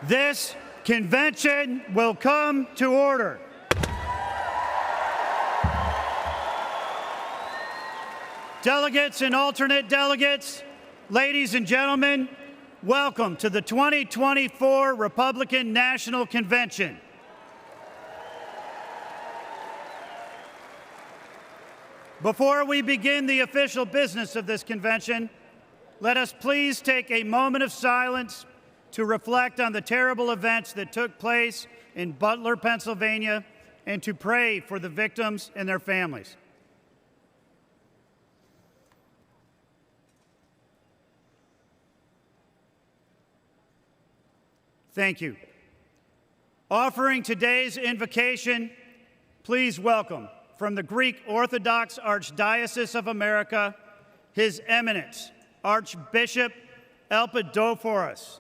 This convention will come to order. Delegates and alternate delegates, ladies and gentlemen, welcome to the 2024 Republican National Convention. Before we begin the official business of this convention, let us please take a moment of silence to reflect on the terrible events that took place in Butler, Pennsylvania, and to pray for the victims and their families. Thank you. Offering today's invocation, please welcome from the Greek Orthodox Archdiocese of America, His Eminence, Archbishop Elpidophoros.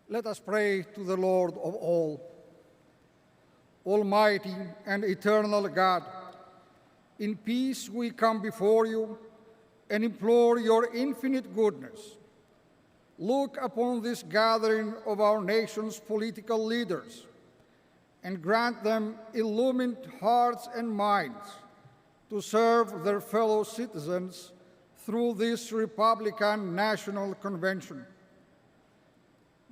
Let us pray to the Lord of all. Almighty and eternal God, in peace we come before you and implore your infinite goodness. Look upon this gathering of our nation's political leaders and grant them illumined hearts and minds to serve their fellow citizens through this Republican National Convention.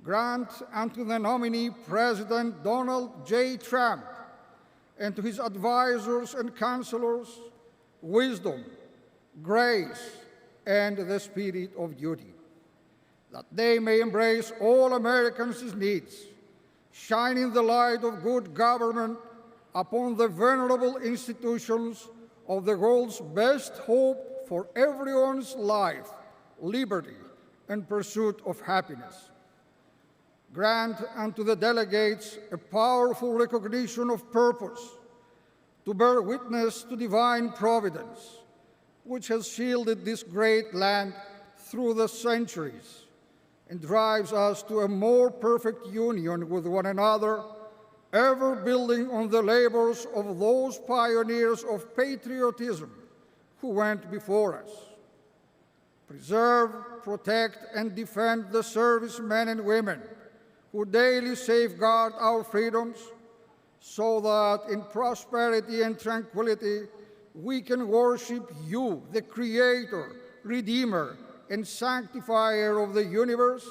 Grant unto the nominee President Donald J. Trump and to his advisors and counselors wisdom, grace, and the spirit of duty, that they may embrace all Americans' needs, shining the light of good government upon the venerable institutions of the world's best hope for everyone's life, liberty, and pursuit of happiness. Grant unto the delegates a powerful recognition of purpose to bear witness to divine providence, which has shielded this great land through the centuries and drives us to a more perfect union with one another, ever building on the labors of those pioneers of patriotism who went before us. Preserve, protect, and defend the servicemen and women who daily safeguard our freedoms, so that in prosperity and tranquility we can worship you, the Creator, Redeemer, and Sanctifier of the universe,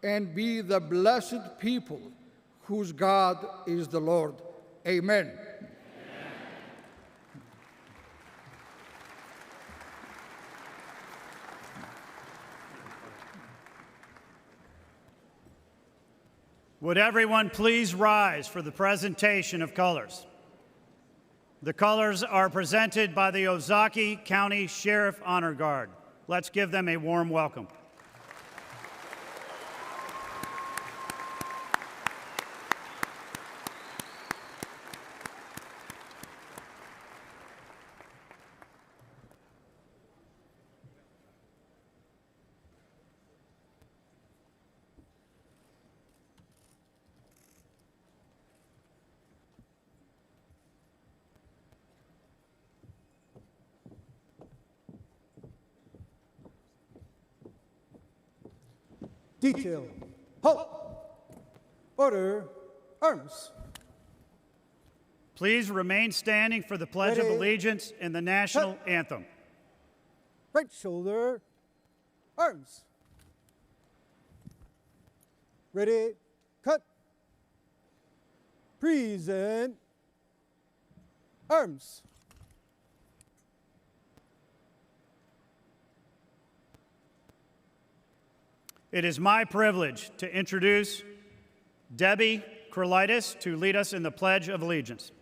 and be the blessed people whose God is the Lord. Amen. Would everyone please rise for the presentation of colors? The colors are presented by the Ozaukee County Sheriff Honor Guard. Let's give them a warm welcome. Detail. Halt! Order. Arms. Please remain standing for the Pledge of Allegiance and the National Anthem. Right shoulder. Arms. Ready. Cut. Present. Arms. It is my privilege to introduce Debbie Krolitis to lead us in the Pledge of Allegiance.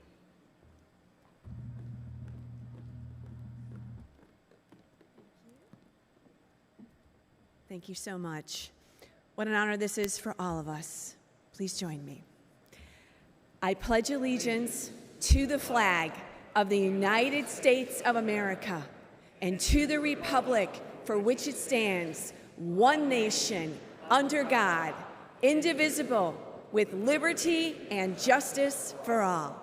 Thank you so much. What an honor this is for all of us. Please join me. I pledge allegiance to the flag of the United States of America and to the republic for which it stands, one nation, under God, indivisible, with liberty and justice for all.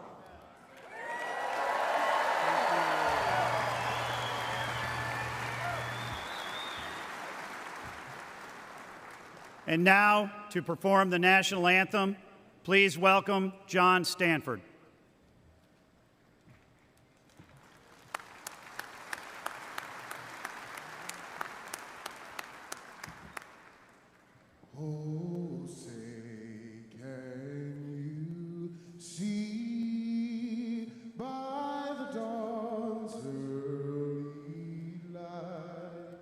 And now, to perform the national anthem, please welcome John Stanford. Oh, say, can you see by the dawn's early light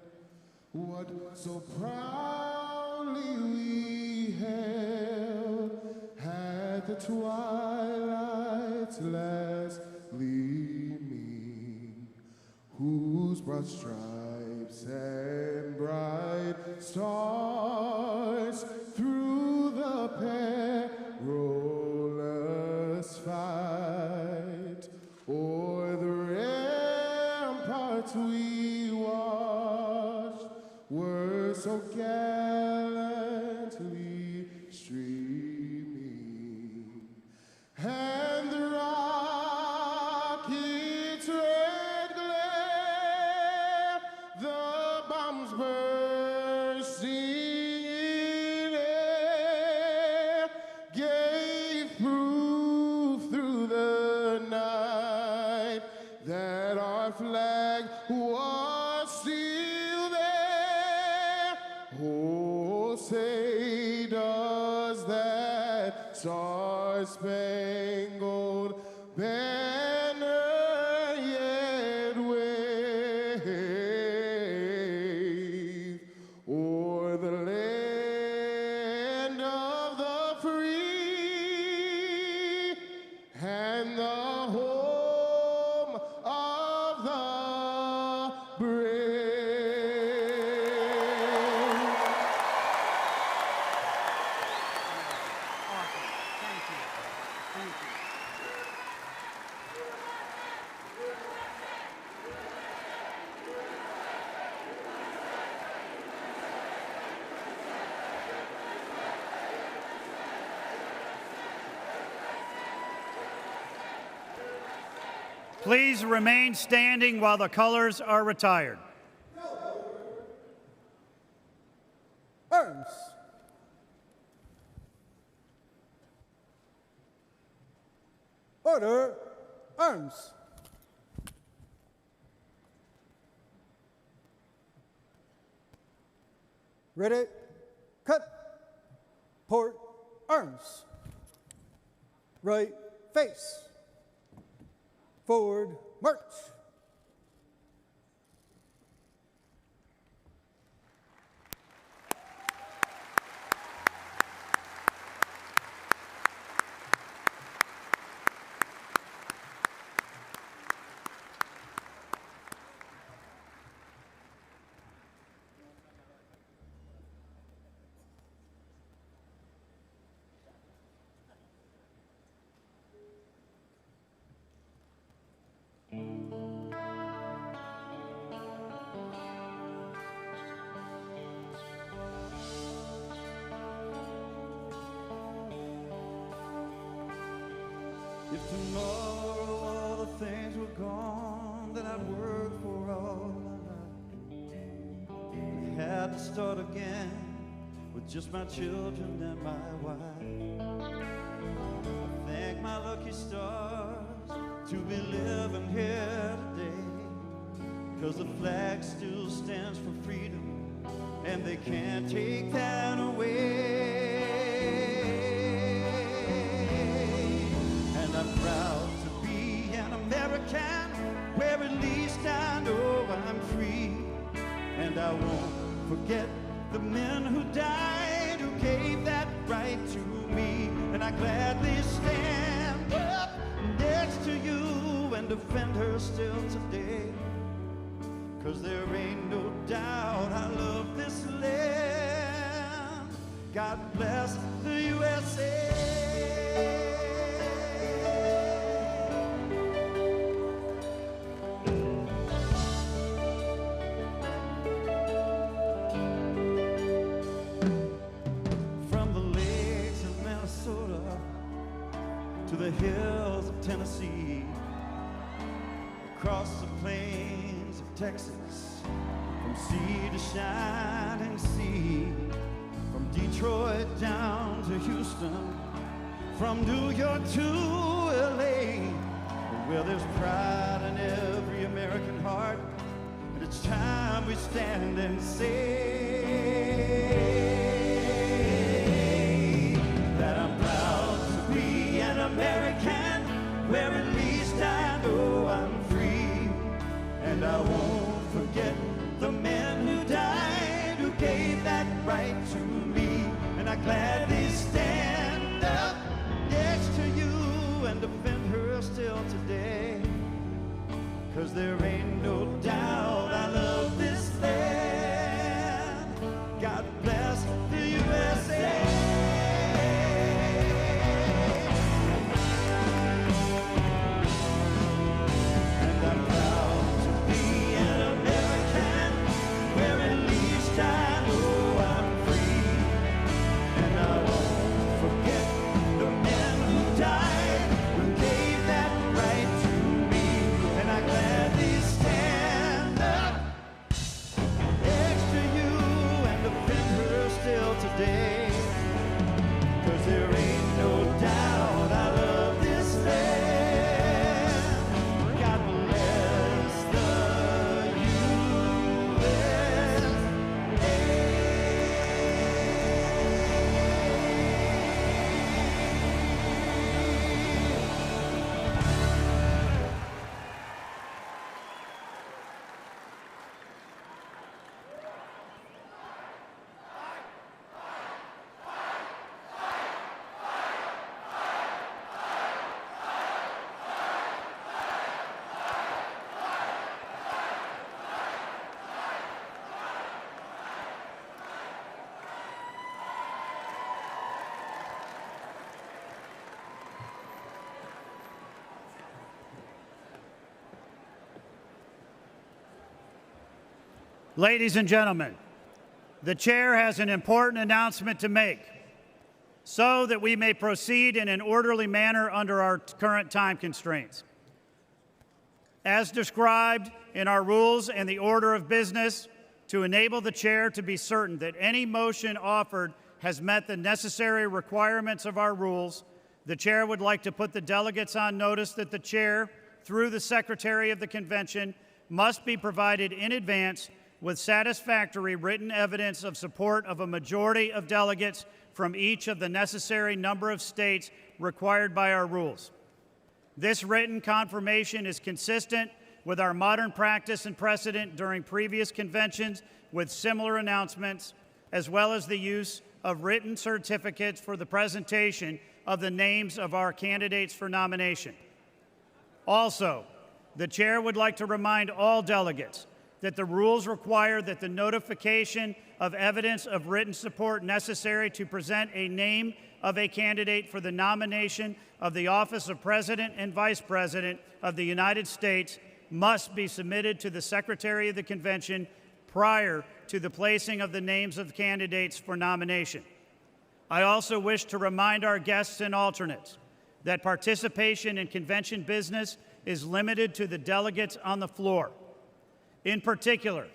what so proudly we held at the twilight's last gleaming, whose broad stripes and bright stars through the perilous fight o'er the ramparts we watched were so gallantly streaming, and the rocket's red glare, the bombs bursting in air, gave proof through the night that our flag was still there. Oh, say does that star-spangled banner yet wave o'er the land of the free and the home of the brave? Please remain standing while the colors are retired. Arms. Order. Arms. Ready. Cut. Port. Arms. Right face. Forward, march. If tomorrow all the things were gone that I'd worked for all my life, and had to start again with just my children and my wife, I thank my lucky stars to be living here today, 'cause the flag still stands for freedom and they can't take that away. I'm proud to be an American, where at least I know I'm free. And I won't forget the men who died, who gave that right to me. And I gladly stand up next to you and defend her still today. 'Cause there ain't no doubt I love this land. God bless the USA. To the hills of Tennessee, across the plains of Texas, from sea to shining sea, from Detroit Detroit down to Houston, from New York to LA, where there's pride in every American heart, and it's time we stand and say that I'm proud to be an American, where at least I know I'm free, and I won't forget the men who died, who gave that right to me, and I gladly stand up next to you and defend her still today, 'cause there ain't no doubt I love this land. God bless the USA. And I'm proud to be an American, where at least I know I'm free, and I won't forget the men who died, who gave that right to me, and I gladly stand up next to you and defend her still today, 'cause there ain't no doubt I love this land. God bless the Ladies and gentlemen, the chair has an important announcement to make so that we may proceed in an orderly manner under our current time constraints. As described in our rules and the order of business, to enable the chair to be certain that any motion offered has met the necessary requirements of our rules, the chair would like to put the delegates on notice that the chair, through the Secretary of the Convention, must be provided in advance with satisfactory written evidence of support of a majority of delegates from each of the necessary number of states required by our rules. This written confirmation is consistent with our modern practice and precedent during previous conventions with similar announcements, as well as the use of written certificates for the presentation of the names of our candidates for nomination. Also, the chair would like to remind all delegates that the rules require that the notification of evidence of written support necessary to present a name of a candidate for the nomination of the office of President and Vice President of the United States must be submitted to the Secretary of the Convention prior to the placing of the names of candidates for nomination. I also wish to remind our guests and alternates that participation in convention business is limited to the delegates on the floor. In particular,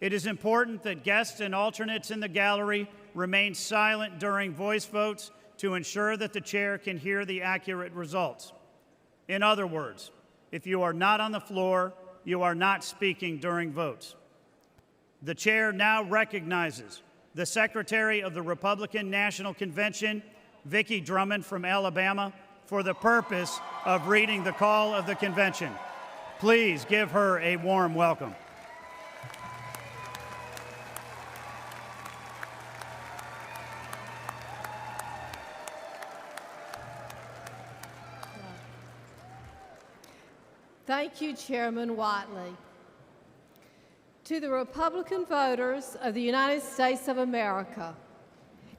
it is important that guests and alternates in the gallery remain silent during voice votes to ensure that the chair can hear the accurate results. In other words, if you are not on the floor, you are not speaking during votes. The chair now recognizes the Secretary of the Republican National Convention, Vicki Drummond from Alabama, for the purpose of reading the call of the convention. Please give her a warm welcome. Thank you, Chairman Whiteley. To the Republican voters of the United States of America,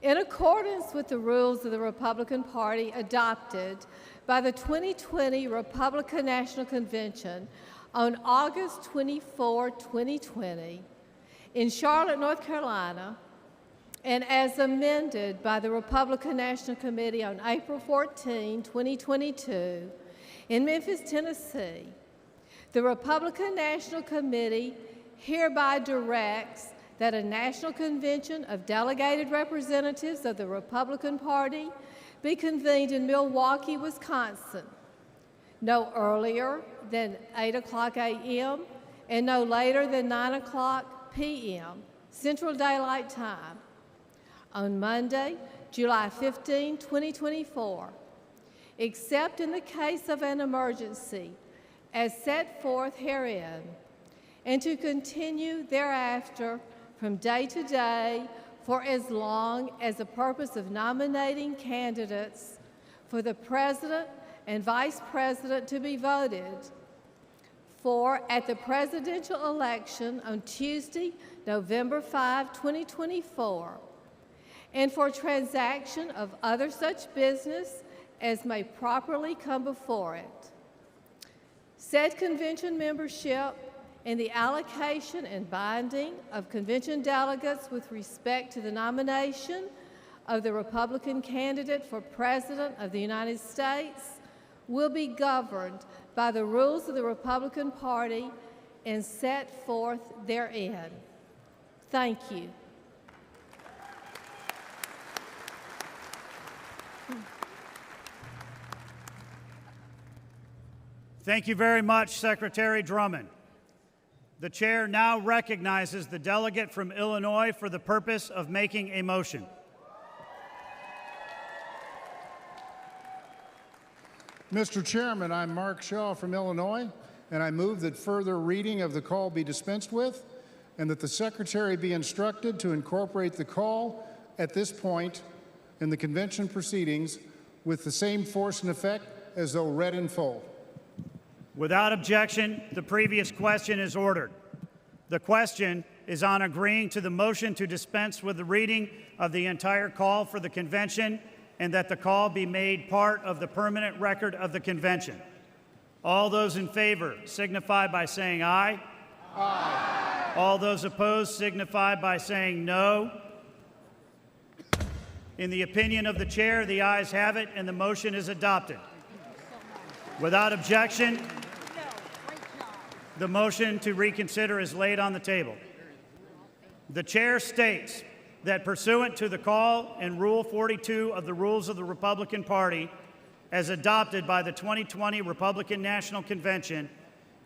in accordance with the rules of the Republican Party adopted by the 2020 Republican National Convention on August 24, 2020, in Charlotte, North Carolina, and as amended by the Republican National Committee on April 14, 2022, in Memphis, Tennessee, the Republican National Committee hereby directs that a national convention of delegated representatives of the Republican Party be convened in Milwaukee, Wisconsin, no earlier than 8:00 a.m. and no later than 9:00 p.m. Central Daylight Time on Monday, July 15, 2024, except in the case of an emergency as set forth herein, and to continue thereafter from day to day for as long as the purpose of nominating candidates for the President and Vice President to be voted for at the presidential election on Tuesday, November 5, 2024, and for transaction of other such business as may properly come before it. Said convention membership and the allocation and binding of convention delegates with respect to the nomination of the Republican candidate for President of the United States will be governed by the rules of the Republican Party and set forth therein. Thank you. Thank you very much, Secretary Drummond. The chair now recognizes the delegate from Illinois for the purpose of making a motion. Mr. Chairman, I'm Mark Shaw from Illinois, and I move that further reading of the call be dispensed with, and that the Secretary be instructed to incorporate the call at this point in the convention proceedings with the same force and effect as though read in full. Without objection, the previous question is ordered. The question is on agreeing to the motion to dispense with the reading of the entire call for the convention and that the call be made part of the permanent record of the convention. All those in favor signify by saying aye. Aye. All those opposed signify by saying no. In the opinion of the chair, the ayes have it and the motion is adopted. Without objection, the motion to reconsider is laid on the table. The chair states that pursuant to the call and Rule 42 of the Rules of the Republican Party, as adopted by the 2020 Republican National Convention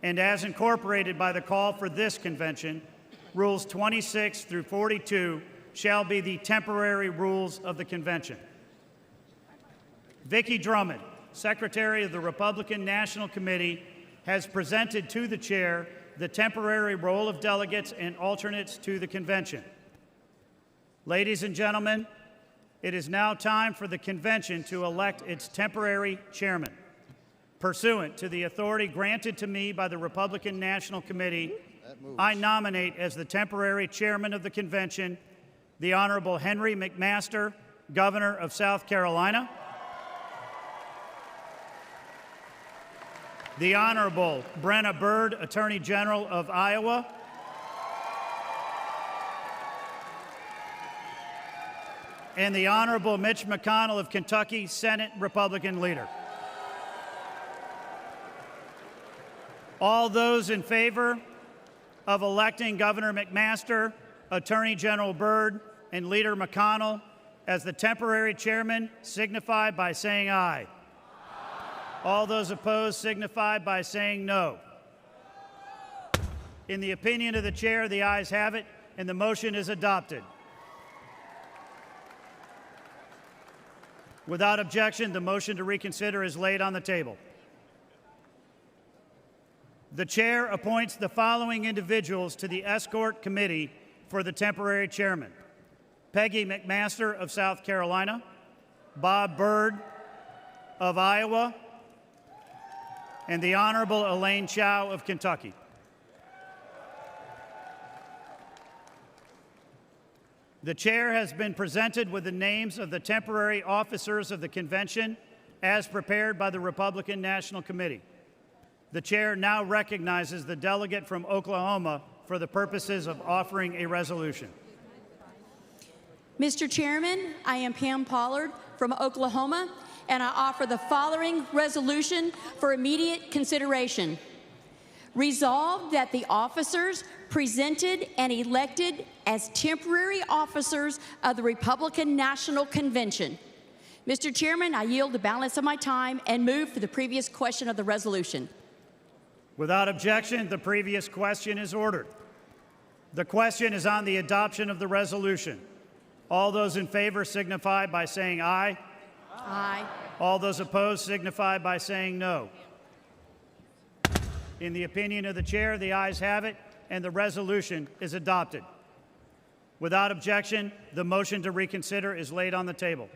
and as incorporated by the call for this convention, Rules 26 through 42 shall be the temporary rules of the convention. Vicki Drummond, Secretary of the Republican National Committee, has presented to the chair the temporary roll of delegates and alternates to the convention. Ladies and gentlemen, it is now time for the convention to elect its temporary chairman. Pursuant to the authority granted to me by the Republican National Committee, I nominate as the temporary chairman of the convention the Honorable Henry McMaster, Governor of South Carolina, the Honorable Brenna Bird, Attorney General of Iowa, and the Honorable Mitch McConnell of Kentucky, Senate Republican Leader. All those in favor of electing Governor McMaster, Attorney General Byrd, and Leader McConnell as the temporary chairman signify by saying aye. All those opposed signify by saying no. In the opinion of the chair, the ayes have it, and the motion is adopted. Without objection, the motion to reconsider is laid on the table. The chair appoints the following individuals to the escort committee for the temporary chairman: Peggy McMaster of South Carolina, Bob Byrd of Iowa, and the Honorable Elaine Chao of Kentucky. The chair has been presented with the names of the temporary officers of the convention as prepared by the Republican National Committee. The chair now recognizes the delegate from Oklahoma for the purposes of offering a resolution. Mr. Chairman, I am Pam Pollard from Oklahoma, and I offer the following resolution for immediate consideration. Resolved that the officers presented and elected as temporary officers of the Republican National Convention. Mr. Chairman, I yield the balance of my time and move for the previous question of the resolution. Without objection, the previous question is ordered. The question is on the adoption of the resolution. All those in favor signify by saying aye. Aye. All those opposed signify by saying no. In the opinion of the chair, the ayes have it, and the resolution is adopted. Without objection, the motion to reconsider is laid on the table.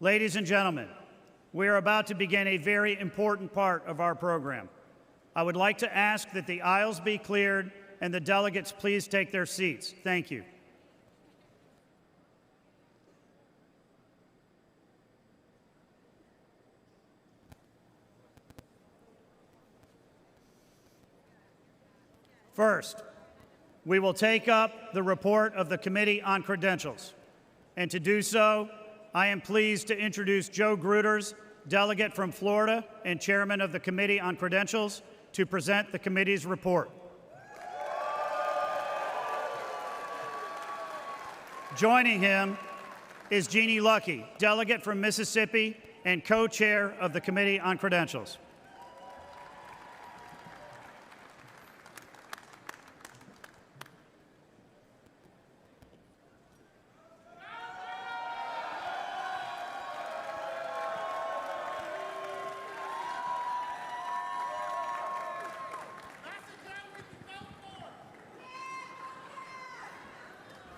Ladies and gentlemen, we are about to begin a very important part of our program. I would like to ask that the aisles be cleared and the delegates please take their seats. Thank you. First, we will take up the report of the Committee on Credentials. And to do so, I am pleased to introduce Joe Gruters, delegate from Florida and chairman of the Committee on Credentials, to present the committee's report. Joining him is Jeannie Lucky, delegate from Mississippi and co-chair of the Committee on Credentials.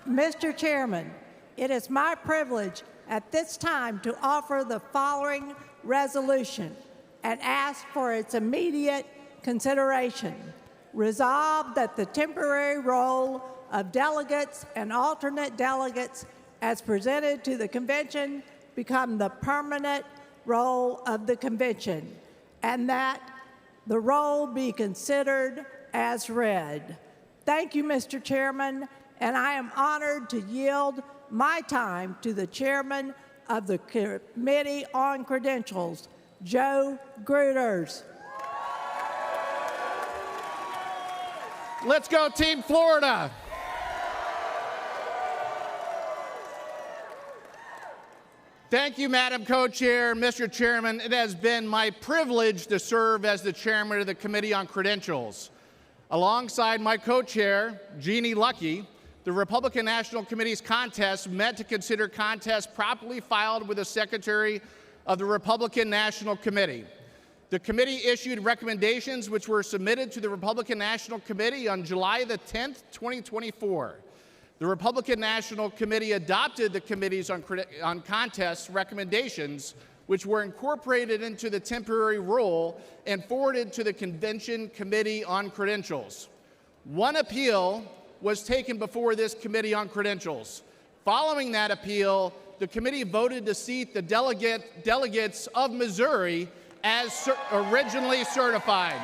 Mr. Chairman, it is my privilege at this time to offer the following resolution and ask for its immediate consideration. Resolved that the temporary role of delegates and alternate delegates as presented to the convention become the permanent role of the convention, and that the role be considered as read. Thank you, Mr. Chairman, and I am honored to yield my time to the chairman of the Committee on Credentials, Joe Gruters. Let's go, Team Florida. Thank you, Madam Co-Chair. Mr. Chairman, it has been my privilege to serve as the chairman of the Committee on Credentials. Alongside my co-chair, Jeannie Lucky, the Republican National Committee's contest met to consider contests properly filed with the Secretary of the Republican National Committee. The committee issued recommendations which were submitted to the Republican National Committee on July the 10th, 2024. The Republican National Committee adopted the Committee's on Contests recommendations, which were incorporated into the temporary rule and forwarded to the Convention Committee on Credentials. One appeal was taken before this Committee on Credentials. Following that appeal, the committee voted to seat the delegates of Missouri as originally certified.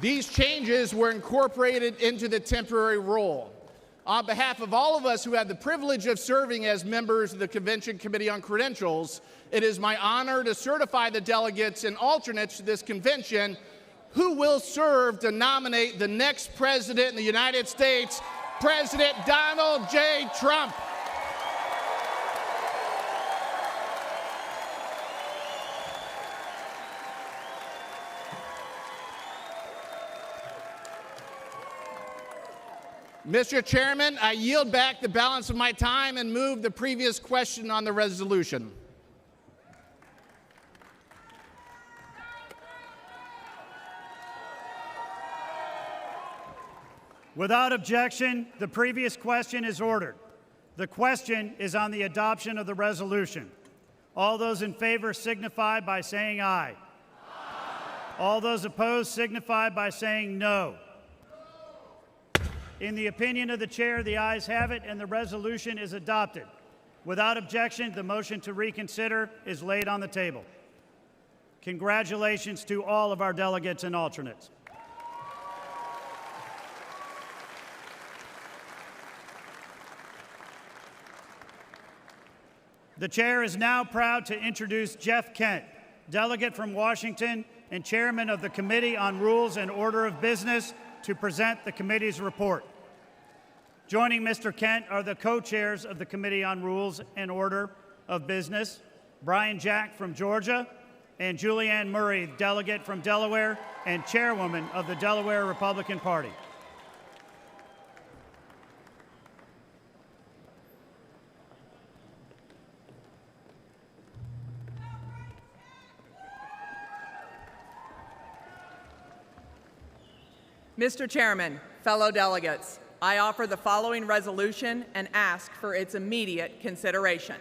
These changes were incorporated into the temporary rule. On behalf of all of us who have the privilege of serving as members of the Convention Committee on Credentials, it is my honor to certify the delegates and alternates to this convention who will serve to nominate the next president in the United States, President Donald J. Trump. Mr. Chairman, I yield back the balance of my time and move the previous question on the resolution. Without objection, the previous question is ordered. The question is on the adoption of the resolution. All those in favor signify by saying aye. Aye. All those opposed signify by saying no. In the opinion of the chair, the ayes have it, and the resolution is adopted. Without objection, the motion to reconsider is laid on the table. Congratulations to all of our delegates and alternates. The chair is now proud to introduce Jeff Kent, delegate from Washington and chairman of the Committee on Rules and Order of Business, to present the committee's report. Joining Mr. Kent are the co-chairs of the Committee on Rules and Order of Business, Brian Jack from Georgia, and Julianne Murray, delegate from Delaware and chairwoman of the Delaware Republican Party. Mr. Chairman, fellow delegates, I offer the following resolution and ask for its immediate consideration.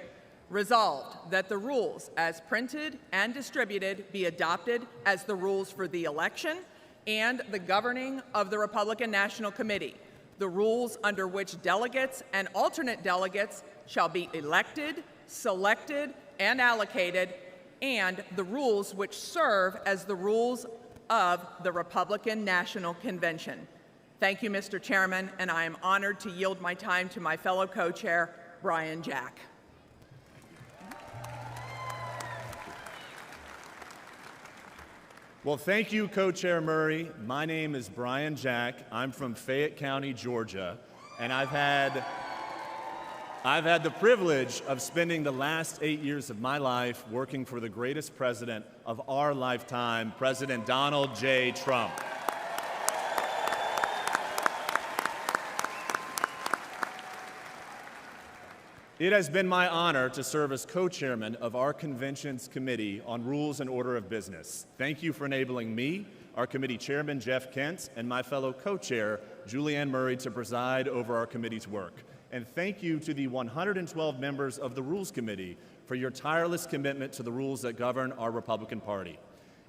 Resolved that the rules as printed and distributed be adopted as the rules for the election and the governing of the Republican National Committee, the rules under which delegates and alternate delegates shall be elected, selected, and allocated, and the rules which serve as the rules of the Republican National Convention. Thank you, Mr. Chairman, and I am honored to yield my time to my fellow co-chair, Brian Jack. Well, thank you, Co-Chair Murray. My name is Brian Jack. I'm from Fayette County, Georgia, and I've had the privilege of spending the last 8 years of my life working for the greatest president of our lifetime, President Donald J. Trump. It has been my honor to serve as co-chairman of our convention's Committee on Rules and Order of Business. Thank you for enabling me, our committee chairman, Jeff Kent, and my fellow co-chair, Julianne Murray, to preside over our committee's work. And thank you to the 112 members of the Rules Committee for your tireless commitment to the rules that govern our Republican Party.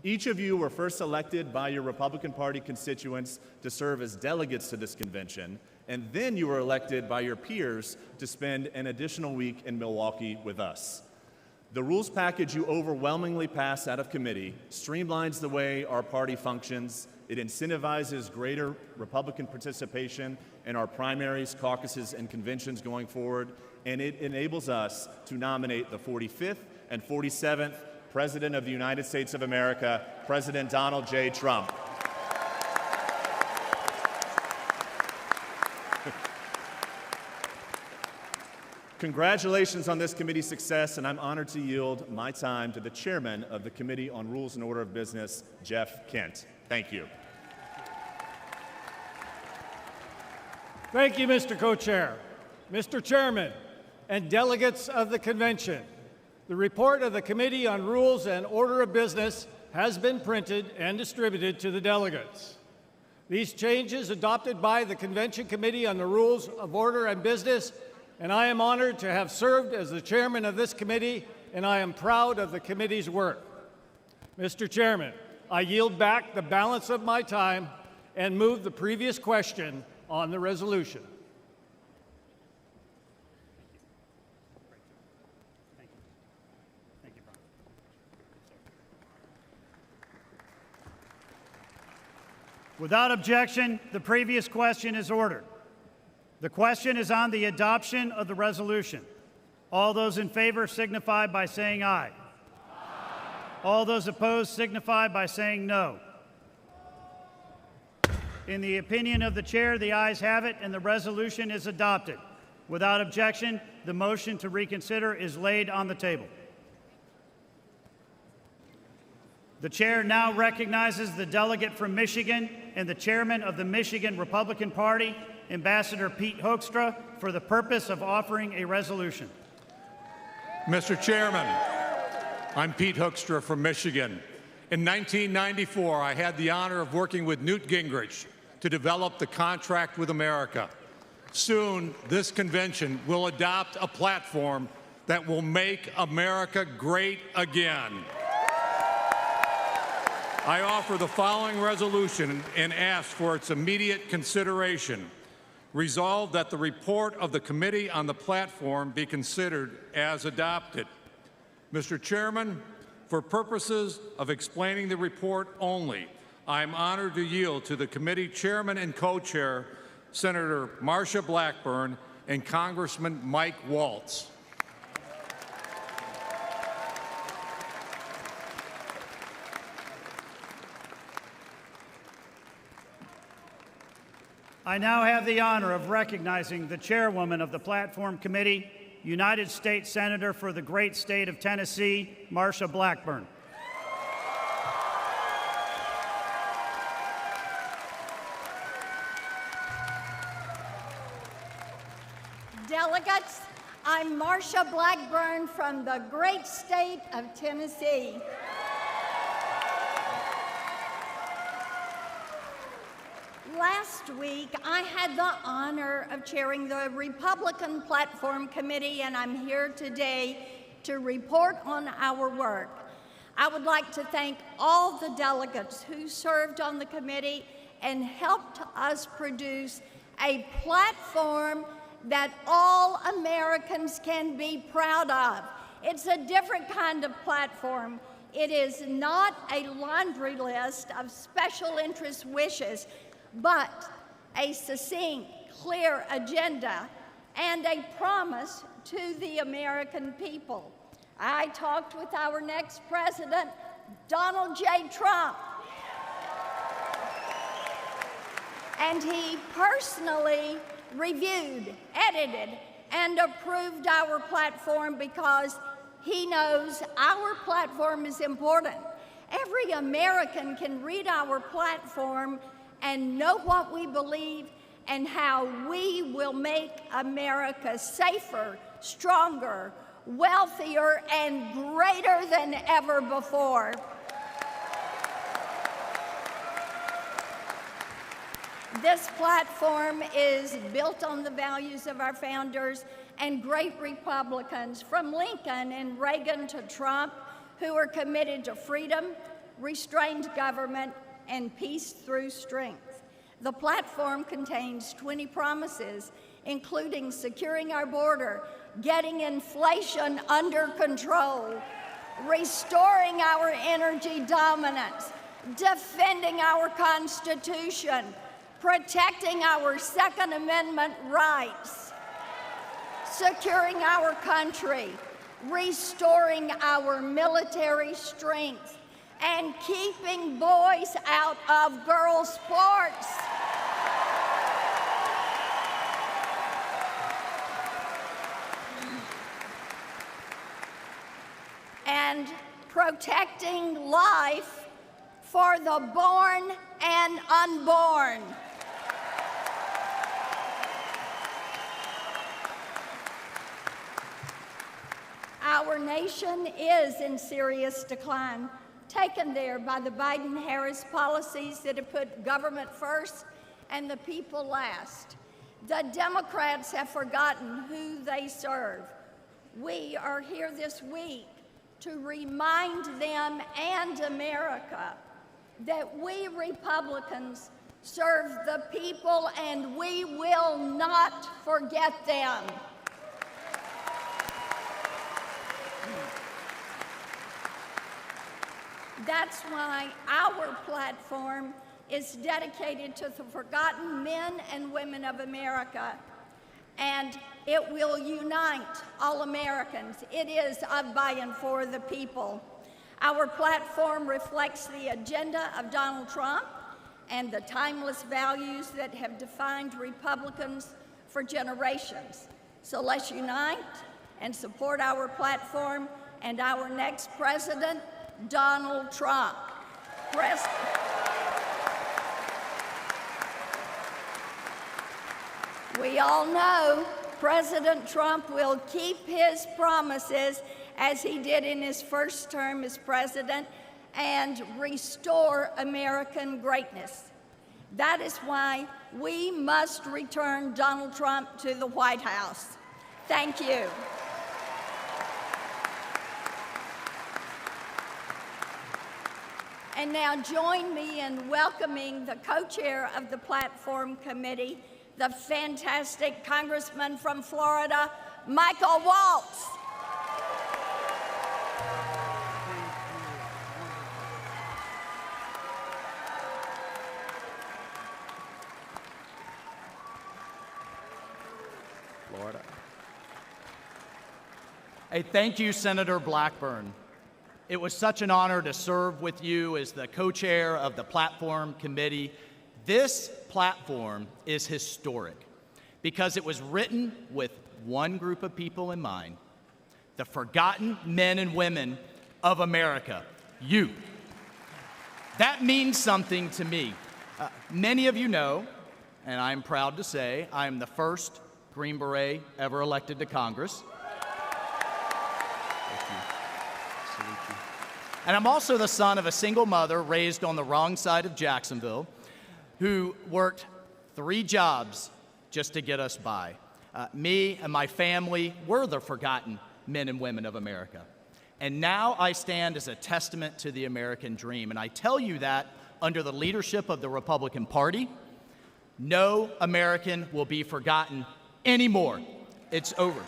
Each of you were first elected by your Republican Party constituents to serve as delegates to this convention, and then you were elected by your peers to spend an additional week in Milwaukee with us. The rules package you overwhelmingly passed out of committee streamlines the way our party functions. It incentivizes greater Republican participation in our primaries, caucuses, and conventions going forward, and it enables us to nominate the 45th and 47th President of the United States of America, President Donald J. Trump. Congratulations on this committee's success, and I'm honored to yield my time to the chairman of the Committee on Rules and Order of Business, Jeff Kent. Thank you. Thank you, Mr. Co-Chair. Mr. Chairman and delegates of the convention, the report of the Committee on Rules and Order of Business has been printed and distributed to the delegates. These changes adopted by the Convention Committee on the Rules of Order and Business, and I am honored to have served as the chairman of this committee, and I am proud of the committee's work. Mr. Chairman, I yield back the balance of my time and move the previous question on the resolution. Without objection, the previous question is ordered. The question is on the adoption of the resolution. All those in favor signify by saying aye. All those opposed signify by saying no. In the opinion of the chair, the ayes have it, and the resolution is adopted. Without objection, the motion to reconsider is laid on the table. The chair now recognizes the delegate from Michigan and the chairman of the Michigan Republican Party, Ambassador Pete Hoekstra, for the purpose of offering a resolution. Mr. Chairman, I'm Pete Hoekstra from Michigan. In 1994, I had the honor of working with Newt Gingrich to develop the Contract with America. Soon, this convention will adopt a platform that will make America great again. I offer the following resolution and ask for its immediate consideration. Resolved that the report of the Committee on the Platform be considered as adopted. Mr. Chairman, for purposes of explaining the report only, I am honored to yield to the committee chairman and co-chair, Senator Marsha Blackburn and Congressman Mike Waltz. I now have the honor of recognizing the chairwoman of the Platform Committee, United States Senator for the great state of Tennessee, Marsha Blackburn. Delegates, I'm Marsha Blackburn from the great state of Tennessee. Last week, I had the honor of chairing the Republican Platform Committee, and I'm here today to report on our work. I would like to thank all the delegates who served on the committee and helped us produce a platform that all Americans can be proud of. It's a different kind of platform. It is not a laundry list of special interest wishes, but a succinct, clear agenda and a promise to the American people. I talked with our next president, Donald J. Trump, and he personally reviewed, edited, and approved our platform because he knows our platform is important. Every American can read our platform and know what we believe and how we will make America safer, stronger, wealthier, and greater than ever before. This platform is built on the values of our founders and great Republicans, from Lincoln and Reagan to Trump, who are committed to freedom, restrained government, and peace through strength. The platform contains 20 promises, including securing our border, getting inflation under control, restoring our energy dominance, defending our Constitution, protecting our Second Amendment rights, securing our country, restoring our military strength, and keeping boys out of girls' sports. And protecting life for the born and unborn. Our nation is in serious decline, taken there by the Biden-Harris policies that have put government first and the people last. The Democrats have forgotten who they serve. We are here this week to remind them and America that we Republicans serve the people and we will not forget them. That's why our platform is dedicated to the forgotten men and women of America, and it will unite all Americans. It is of, by, and for the people. Our platform reflects the agenda of Donald Trump and the timeless values that have defined Republicans for generations. So let's unite and support our platform and our next president, Donald Trump. We all know President Trump will keep his promises as he did in his first term as president and restore American greatness. That is why we must return Donald Trump to the White House. Thank you. And now join me in welcoming the co-chair of the Platform Committee, the fantastic Congressman from Florida, Michael Waltz. Florida. Hey, thank you, Senator Blackburn. It was such an honor to serve with you as the co-chair of the Platform Committee. This platform is historic because it was written with one group of people in mind: the forgotten men and women of America, you. That means something to me. Many of you know, and I'm proud to say, I am the first Green Beret ever elected to Congress. Thank you. Salute you. And I'm also the son of a single mother raised on the wrong side of Jacksonville who worked 3 jobs just to get us by. Me and my family were the forgotten men and women of America. And now I stand as a testament to the American dream. And I tell you that under the leadership of the Republican Party, no American will be forgotten anymore. It's over.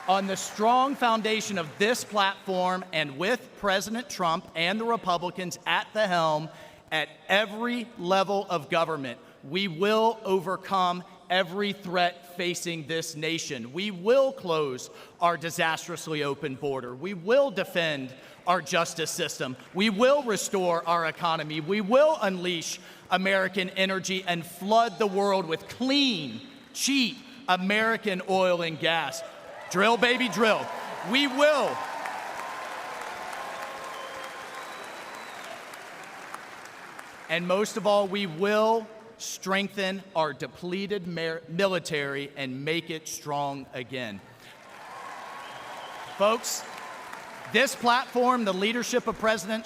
On the strong foundation of this platform and with President Trump and the Republicans at the helm at every level of government, we will overcome every threat facing this nation. We will close our disastrously open border. We will defend our justice system. We will restore our economy. We will unleash American energy and flood the world with clean, cheap American oil and gas. Drill, baby, drill. We will. And most of all, we will strengthen our depleted military and make it strong again. Folks, this platform, the leadership of President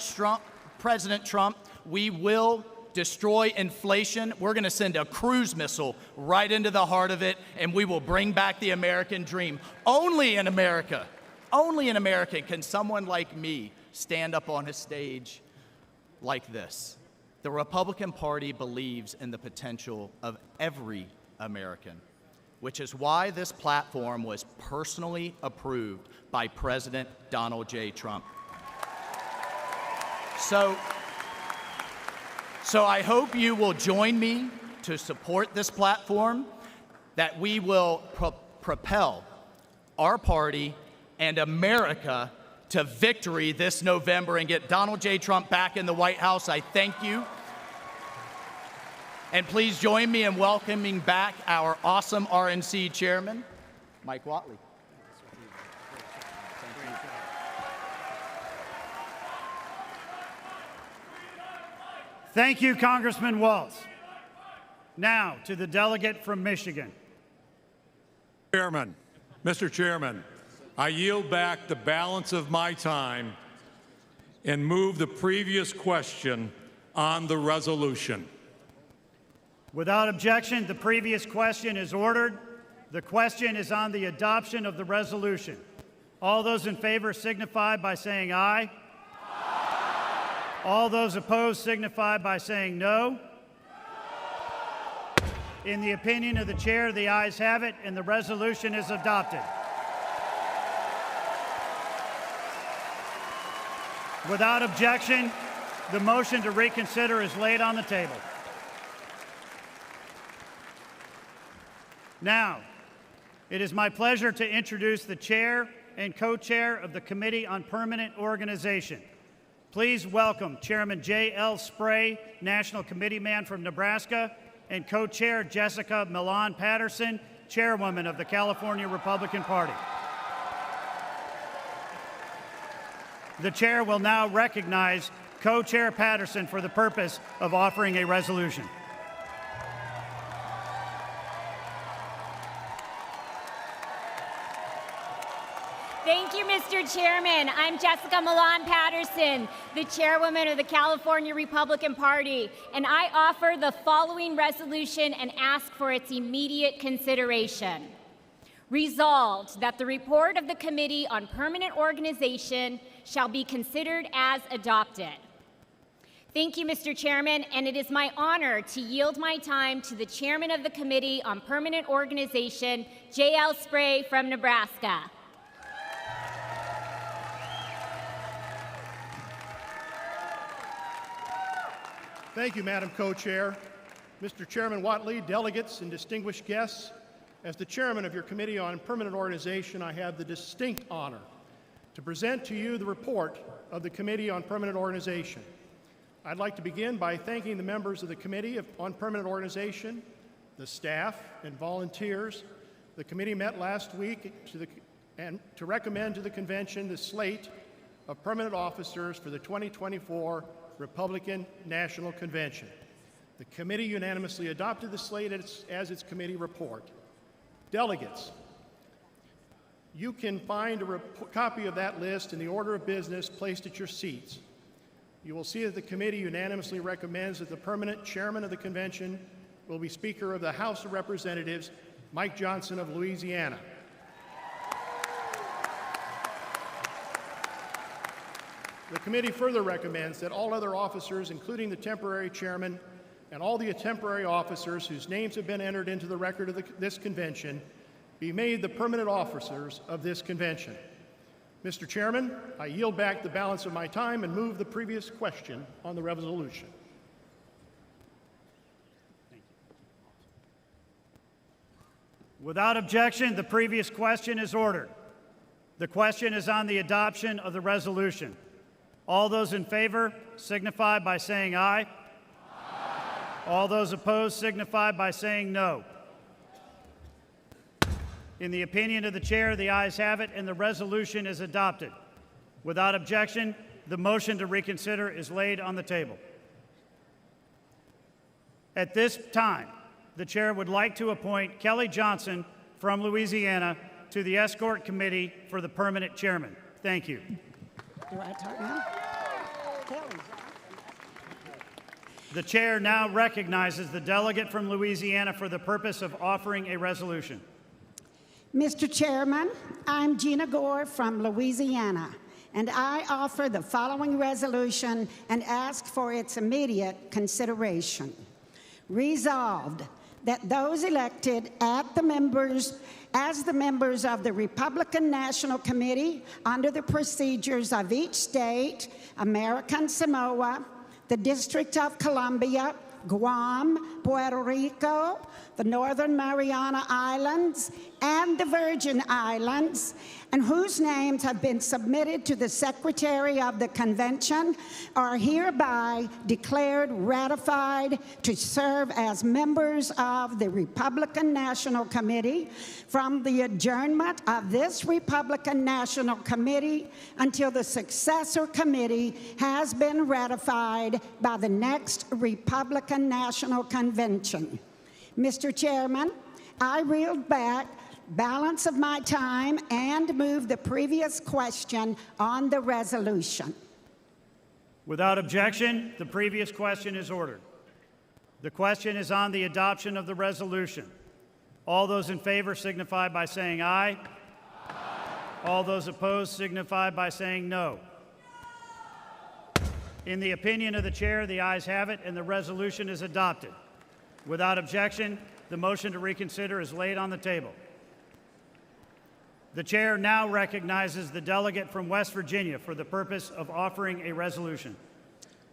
Trump, we will destroy inflation. We're going to send a cruise missile right into the heart of it, and we will bring back the American dream. Only in America can someone like me stand up on a stage like this. The Republican Party believes in the potential of every American, which is why this platform was personally approved by President Donald J. Trump. So I hope you will join me to support this platform, that we will propel our party and America to victory this November and get Donald J. Trump back in the White House. I thank you. And please join me in welcoming back our awesome RNC chairman, Mike Whatley. Thank you, Congressman Waltz. Now to the delegate from Michigan. Chairman, Mr. Chairman, I yield back the balance of my time and move the previous question on the resolution. Without objection, the previous question is ordered. The question is on the adoption of the resolution. All those in favor signify by saying aye. Aye. All those opposed signify by saying no. In the opinion of the chair, the ayes have it, and the resolution is adopted. Without objection, the motion to reconsider is laid on the table. Now, it is my pleasure to introduce the chair and co-chair of the Committee on Permanent Organization. Please welcome Chairman J.L. Spray, National Committeeman from Nebraska, and co-chair Jessica Milan Patterson, Chairwoman of the California Republican Party. The chair will now recognize co-chair Patterson for the purpose of offering a resolution. Thank you, Mr. Chairman. I'm Jessica Milan Patterson, the chairwoman of the California Republican Party, and I offer the following resolution and ask for its immediate consideration. Resolved that the report of the Committee on Permanent Organization shall be considered as adopted. Thank you, Mr. Chairman, and it is my honor to yield my time to the chairman of the Committee on Permanent Organization, J.L. Spray from Nebraska. Thank you, Madam Co-Chair. Mr. Chairman Whatley, delegates, and distinguished guests, as the chairman of your Committee on Permanent Organization, I have the distinct honor to present to you the report of the Committee on Permanent Organization. I'd like to begin by thanking the members of the Committee on Permanent Organization, the staff, and volunteers. The committee met last week to recommend to the convention the slate of permanent officers for the 2024 Republican National Convention. The committee unanimously adopted the slate as its committee report. Delegates, you can find a copy of that list in the order of business placed at your seats. You will see that the committee unanimously recommends that the permanent chairman of the convention will be Speaker of the House of Representatives, Mike Johnson of Louisiana. The committee further recommends that all other officers, including the temporary chairman and all the temporary officers whose names have been entered into the record of this convention, be made the permanent officers of this convention. Mr. Chairman, I yield back the balance of my time and move the previous question on the resolution. Without objection, the previous question is ordered. The question is on the adoption of the resolution. All those in favor signify by saying aye. Aye. All those opposed signify by saying no. In the opinion of the chair, the ayes have it, and the resolution is adopted. Without objection, the motion to reconsider is laid on the table. At this time, the chair would like to appoint Kelly Johnson from Louisiana to the Escort Committee for the permanent chairman. Thank you. Do I talk now? The chair now recognizes the delegate from Louisiana for the purpose of offering a resolution. Mr. Chairman, I'm Gina Gore from Louisiana, and I offer the following resolution and ask for its immediate consideration. Resolved that those elected as the members of the Republican National Committee under the procedures of each state, American Samoa, the District of Columbia, Guam, Puerto Rico, the Northern Mariana Islands, and the Virgin Islands, and whose names have been submitted to the Secretary of the Convention, are hereby declared ratified to serve as members of the Republican National Committee from the adjournment of this Republican National Committee until the successor committee has been ratified by the next Republican National Convention. Mr. Chairman, I yield back balance of my time and move the previous question on the resolution. Without objection, the previous question is ordered. The question is on the adoption of the resolution. All those in favor signify by saying aye. Aye. All those opposed signify by saying no. In the opinion of the chair, the ayes have it, and the resolution is adopted. Without objection, the motion to reconsider is laid on the table. The chair now recognizes the delegate from West Virginia for the purpose of offering a resolution.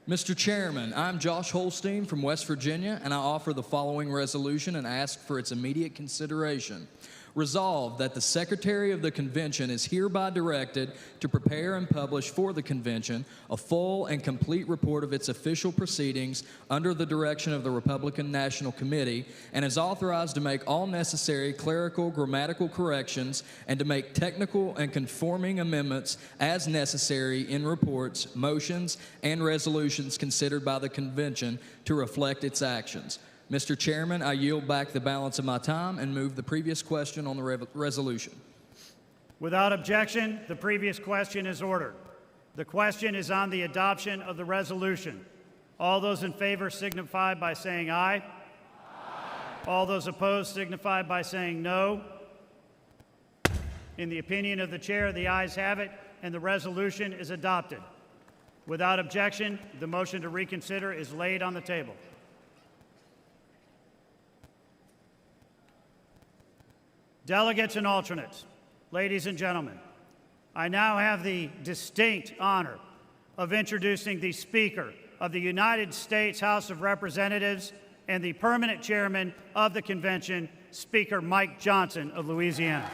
Mr. Chairman, I'm Josh Holstein from West Virginia, and I offer the following resolution and ask for its immediate consideration. Resolved that the Secretary of the Convention is hereby directed to prepare and publish for the Convention a full and complete report of its official proceedings under the direction of the Republican National Committee, and is authorized to make all necessary clerical, grammatical corrections and to make technical and conforming amendments as necessary in reports, motions, and resolutions considered by the Convention to reflect its actions. Mr. Chairman, I yield back the balance of my time and move the previous question on the resolution. Without objection, the previous question is ordered. The question is on the adoption of the resolution. All those in favor signify by saying aye. Aye. All those opposed signify by saying no. In the opinion of the chair, the ayes have it, and the resolution is adopted. Without objection, the motion to reconsider is laid on the table. Delegates and alternates, ladies and gentlemen, I now have the distinct honor of introducing the Speaker of the United States House of Representatives and the permanent chairman of the convention, Speaker Mike Johnson of Louisiana.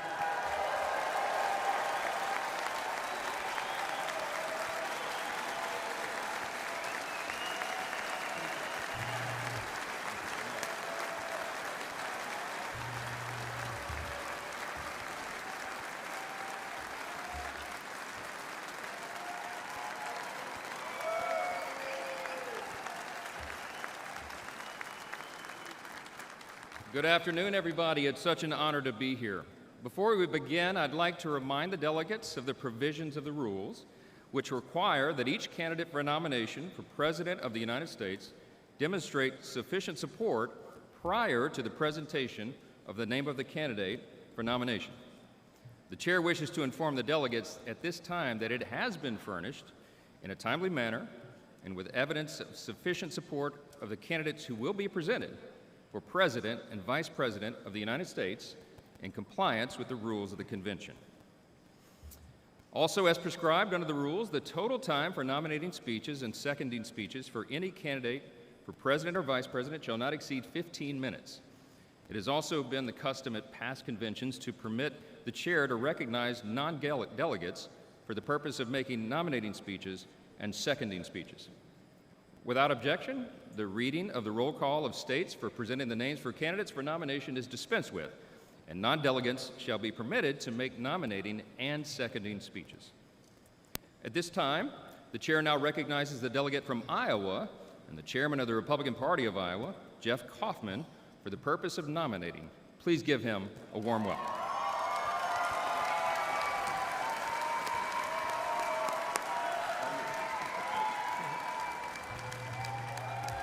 Good afternoon, everybody. It's such an honor to be here. Before we begin, I'd like to remind the delegates of the provisions of the rules, which require that each candidate for a nomination for President of the United States demonstrate sufficient support prior to the presentation of the name of the candidate for nomination. The chair wishes to inform the delegates at this time that it has been furnished in a timely manner and with evidence of sufficient support of the candidates who will be presented for President and Vice President of the United States in compliance with the rules of the convention. Also, as prescribed under the rules, the total time for nominating speeches and seconding speeches for any candidate for President or Vice President shall not exceed 15 minutes. It has also been the custom at past conventions to permit the chair to recognize non-delegates for the purpose of making nominating speeches and seconding speeches. Without objection, the reading of the roll call of states for presenting the names for candidates for nomination is dispensed with, and non-delegates shall be permitted to make nominating and seconding speeches. At this time, the chair now recognizes the delegate from Iowa and the chairman of the Republican Party of Iowa, Jeff Kaufman, for the purpose of nominating. Please give him a warm welcome.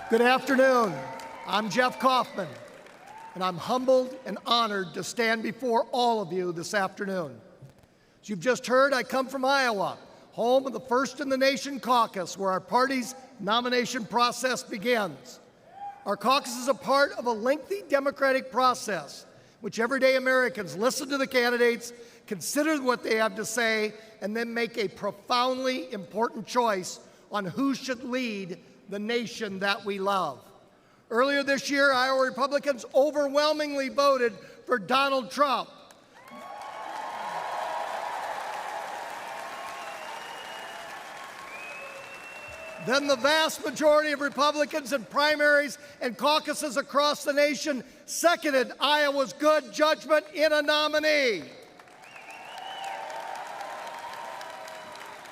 Good afternoon. I'm Jeff Kaufman, and I'm humbled and honored to stand before all of you this afternoon. As you've just heard, I come from Iowa, home of the First in the Nation caucus, where our party's nomination process begins. Our caucus is a part of a lengthy democratic process, which everyday Americans listen to the candidates, consider what they have to say, and then make a profoundly important choice on who should lead the nation that we love. Earlier this year, Iowa Republicans overwhelmingly voted for Donald Trump. Then the vast majority of Republicans in primaries and caucuses across the nation seconded Iowa's good judgment in a nominee.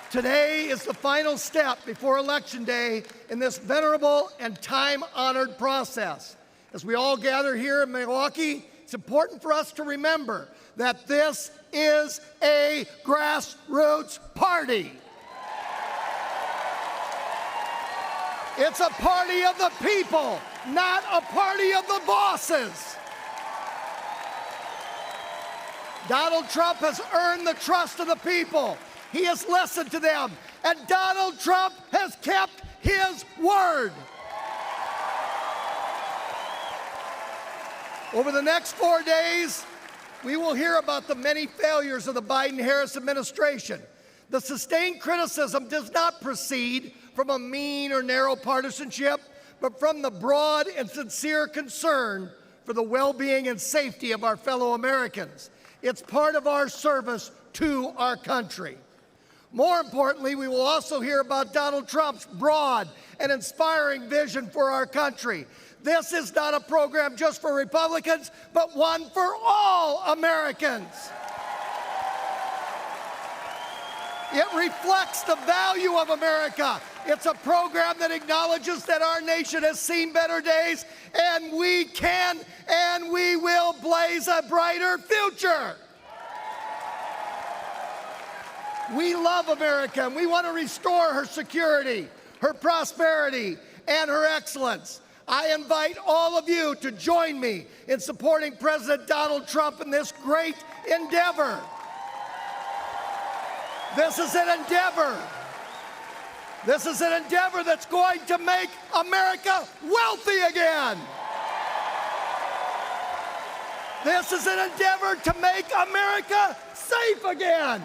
Today is the final step before Election Day in this venerable and time-honored process. As we all gather here in Milwaukee, it's important for us to remember that this is a grassroots party. It's a party of the people, not a party of the bosses. Donald Trump has earned the trust of the people. He has listened to them, and Donald Trump has kept his word. Over the next 4 days, we will hear about the many failures of the Biden-Harris administration. The sustained criticism does not proceed from a mean or narrow partisanship, but from the broad and sincere concern for the well-being and safety of our fellow Americans. It's part of our service to our country. More importantly, we will also hear about Donald Trump's broad and inspiring vision for our country. This is not a program just for Republicans, but one for all Americans. It reflects the value of America. It's a program that acknowledges that our nation has seen better days, and we can and we will blaze a brighter future. We love America, and we want to restore her security, her prosperity, and her excellence. I invite all of you to join me in supporting President Donald Trump in this great endeavor. This is an endeavor. This is an endeavor that's going to make America wealthy again. This is an endeavor to make America safe again.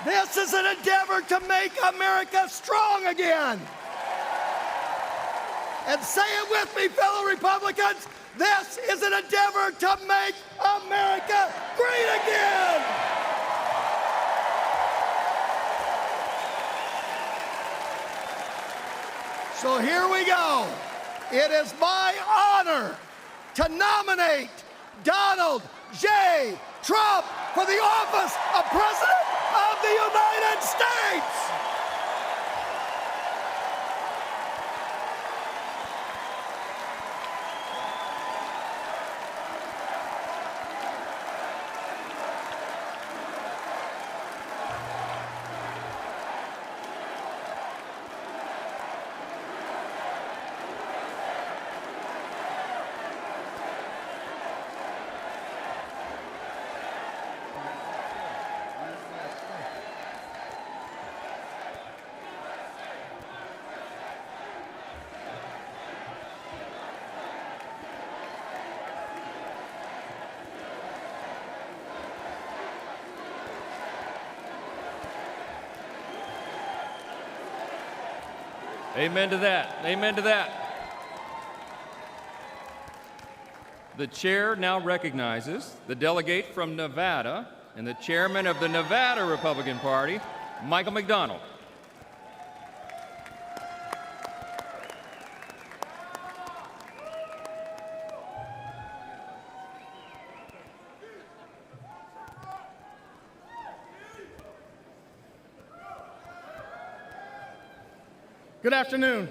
This is an endeavor to make America strong again. And say it with me, fellow Republicans, this is an endeavor to make America great again. So here we go. It is my honor to nominate Donald J. Trump for the office of President of the United States. Amen to that. Amen to that. The chair now recognizes the delegate from Nevada and the chairman of the Nevada Republican Party, Michael McDonald. Good afternoon.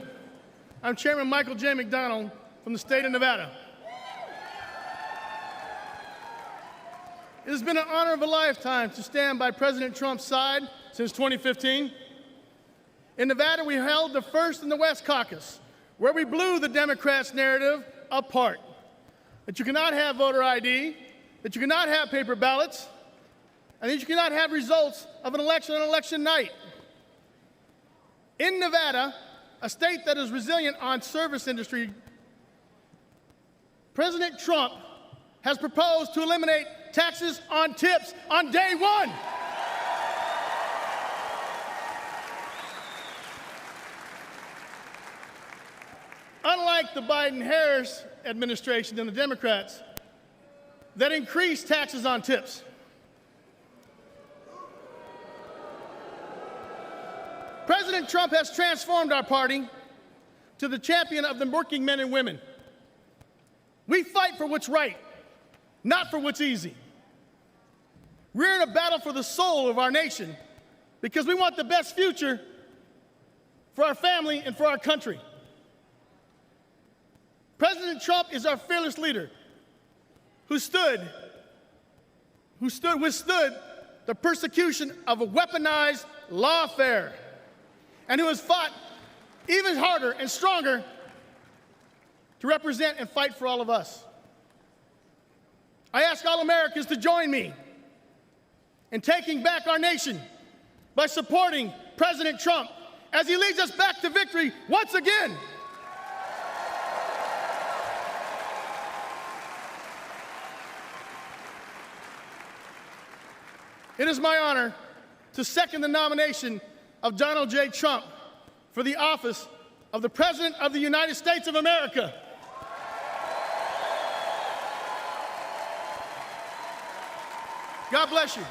I'm Chairman Michael J. McDonald from the state of Nevada. It has been an honor of a lifetime to stand by President Trump's side since 2015. In Nevada, we held the first in the West Caucus, where we blew the Democrats' narrative apart. That you cannot have voter ID, that you cannot have paper ballots, and that you cannot have results of an election on election night. In Nevada, a state that is resilient on service industry, President Trump has proposed to eliminate taxes on tips on day one. Unlike the Biden-Harris administration and the Democrats that increased taxes on tips, President Trump has transformed our party to the champion of the working men and women. We fight for what's right, not for what's easy. We're in a battle for the soul of our nation because we want the best future for our family and for our country. President Trump is our fearless leader who withstood the persecution of a weaponized lawfare, and who has fought even harder and stronger to represent and fight for all of us. I ask all Americans to join me in taking back our nation by supporting President Trump as he leads us back to victory once again. It is my honor to second the nomination of Donald J. Trump for the office of the President of the United States of America. God bless you.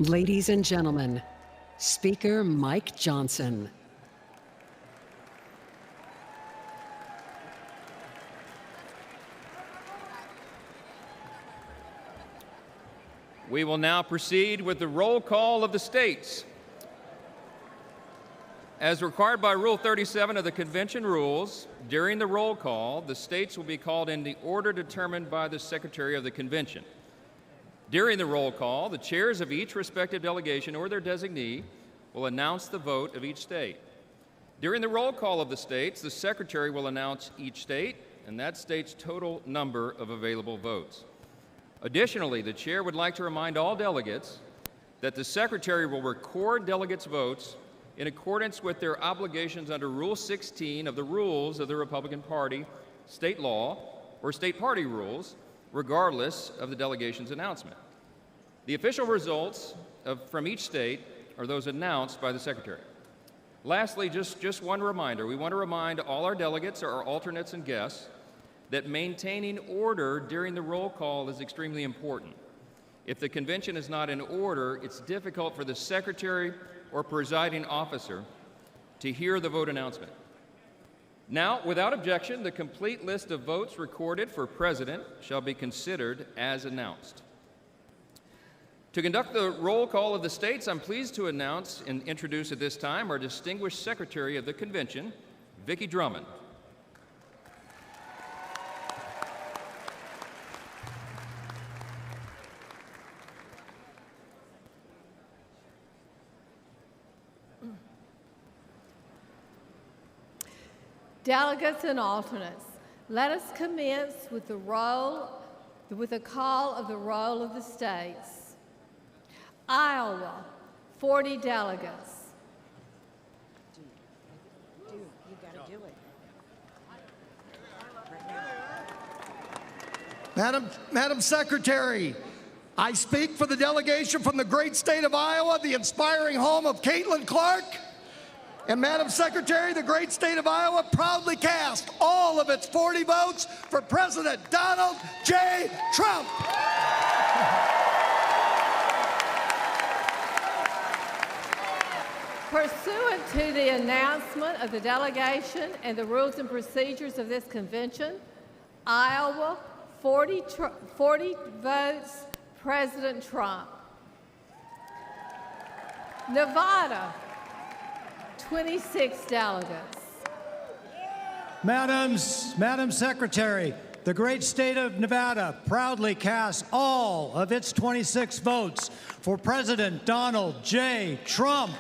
Ladies and gentlemen, Speaker Mike Johnson. We will now proceed with the roll call of the states. As required by Rule 37 of the Convention Rules, during the roll call, the states will be called in the order determined by the Secretary of the Convention. During the roll call, the chairs of each respective delegation or their designee will announce the vote of each state. During the roll call of the states, the Secretary will announce each state and that state's total number of available votes. Additionally, the chair would like to remind all delegates that the Secretary will record delegates' votes in accordance with their obligations under Rule 16 of the Rules of the Republican Party, state law, or state party rules, regardless of the delegation's announcement. The official results from each state are those announced by the Secretary. Lastly, just one reminder. We want to remind all our delegates, our alternates, and guests that maintaining order during the roll call is extremely important. If the convention is not in order, it's difficult for the Secretary or presiding officer to hear the vote announcement. Now, without objection, the complete list of votes recorded for President shall be considered as announced. To conduct the roll call of the states, I'm pleased to announce and introduce at this time our distinguished Secretary of the Convention, Vicki Drummond. Delegates and alternates, let us commence with the call of the roll of the states. Iowa, 40 delegates. You got to do it. Madam Secretary, I speak for the delegation from the great state of Iowa, the inspiring home of Caitlin Clark. And Madam Secretary, the great state of Iowa proudly cast all of its 40 votes for President Donald J. Trump. Pursuant to the announcement of the delegation and the rules and procedures of this convention, Iowa, 40 votes, President Trump. Nevada, 26 delegates. Madam Secretary, the great state of Nevada proudly casts all of its 26 votes for President Donald J. Trump.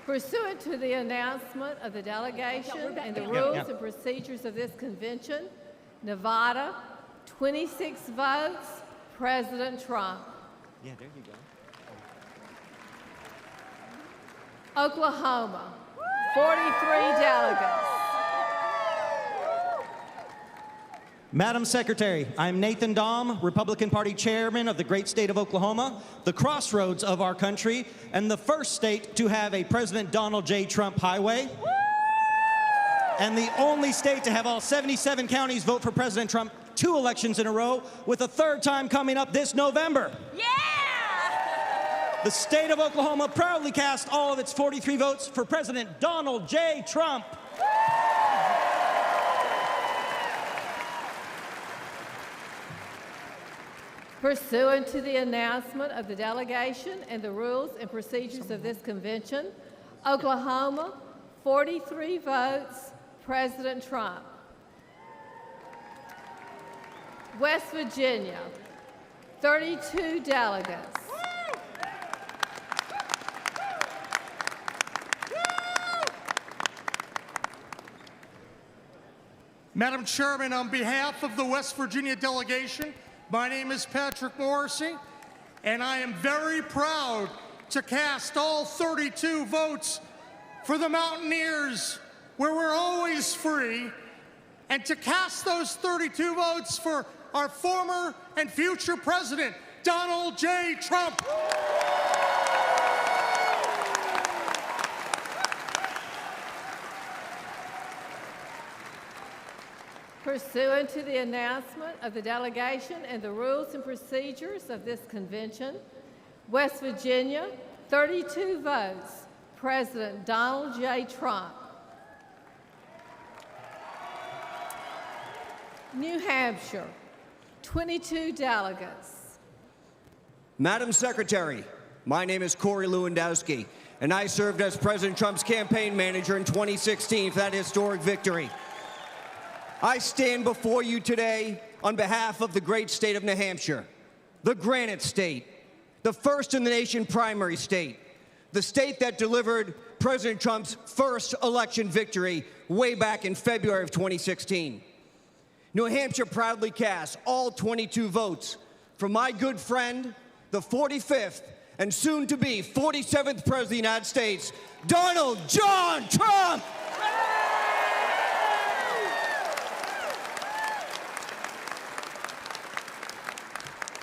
Pursuant to the announcement of the delegation and the rules and procedures of this convention, Nevada, 26 votes, President Trump. Yeah, there you go. Oklahoma, 43 delegates. Madam Secretary, I'm Nathan Dahm, Republican Party Chairman of the great state of Oklahoma, the crossroads of our country, and the first state to have a President Donald J. Trump highway, and the only state to have all 77 counties vote for President Trump 2 elections in a row, with a 3rd time coming up this November. Yeah! The state of Oklahoma proudly cast all of its 43 votes for President Donald J. Trump. Pursuant to the announcement of the delegation and the rules and procedures of this convention, Oklahoma, 43 votes, President Trump. West Virginia, 32 delegates. Madam Chairman, on behalf of the West Virginia delegation, my name is Patrick Morrissey, and I am very proud to cast all 32 votes for the Mountaineers, where we're always free, and to cast those 32 votes for our former and future president, Donald J. Trump. Pursuant to the announcement of the delegation and the rules and procedures of this convention, West Virginia, 32 votes, President Donald J. Trump. New Hampshire, 22 delegates. Madam Secretary, my name is Corey Lewandowski, and I served as President Trump's campaign manager in 2016 for that historic victory. I stand before you today on behalf of the great state of New Hampshire, the Granite State, the first in the nation primary state, the state that delivered President Trump's first election victory way back in February of 2016. New Hampshire proudly casts all 22 votes for my good friend, the 45th and soon-to-be 47th President of the United States, Donald John Trump!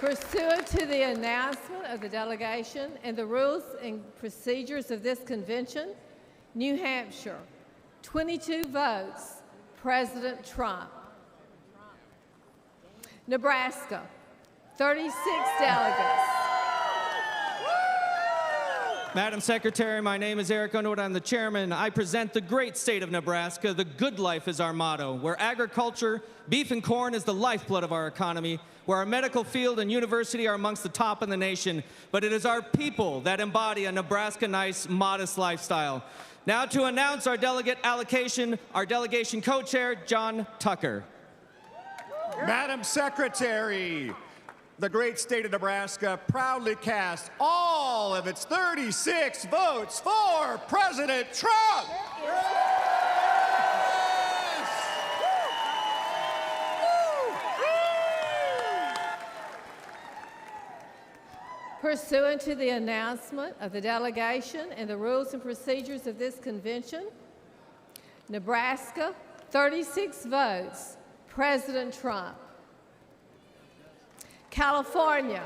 Pursuant to the announcement of the delegation and the rules and procedures of this convention, New Hampshire, 22 votes, President Trump. Nebraska, 36 delegates. Madam Secretary, my name is Eric Underwood. I'm the chairman. I present the great state of Nebraska. The good life is our motto, where agriculture, beef and corn is the lifeblood of our economy, where our medical field and university are amongst the top in the nation, but it is our people that embody a Nebraska nice, modest lifestyle. Now to announce our delegate allocation, our delegation co-chair, John Tucker. Madam Secretary, the great state of Nebraska proudly casts all of its 36 votes for President Trump. Pursuant to the announcement of the delegation and the rules and procedures of this convention, Nebraska, 36 votes, President Trump. California.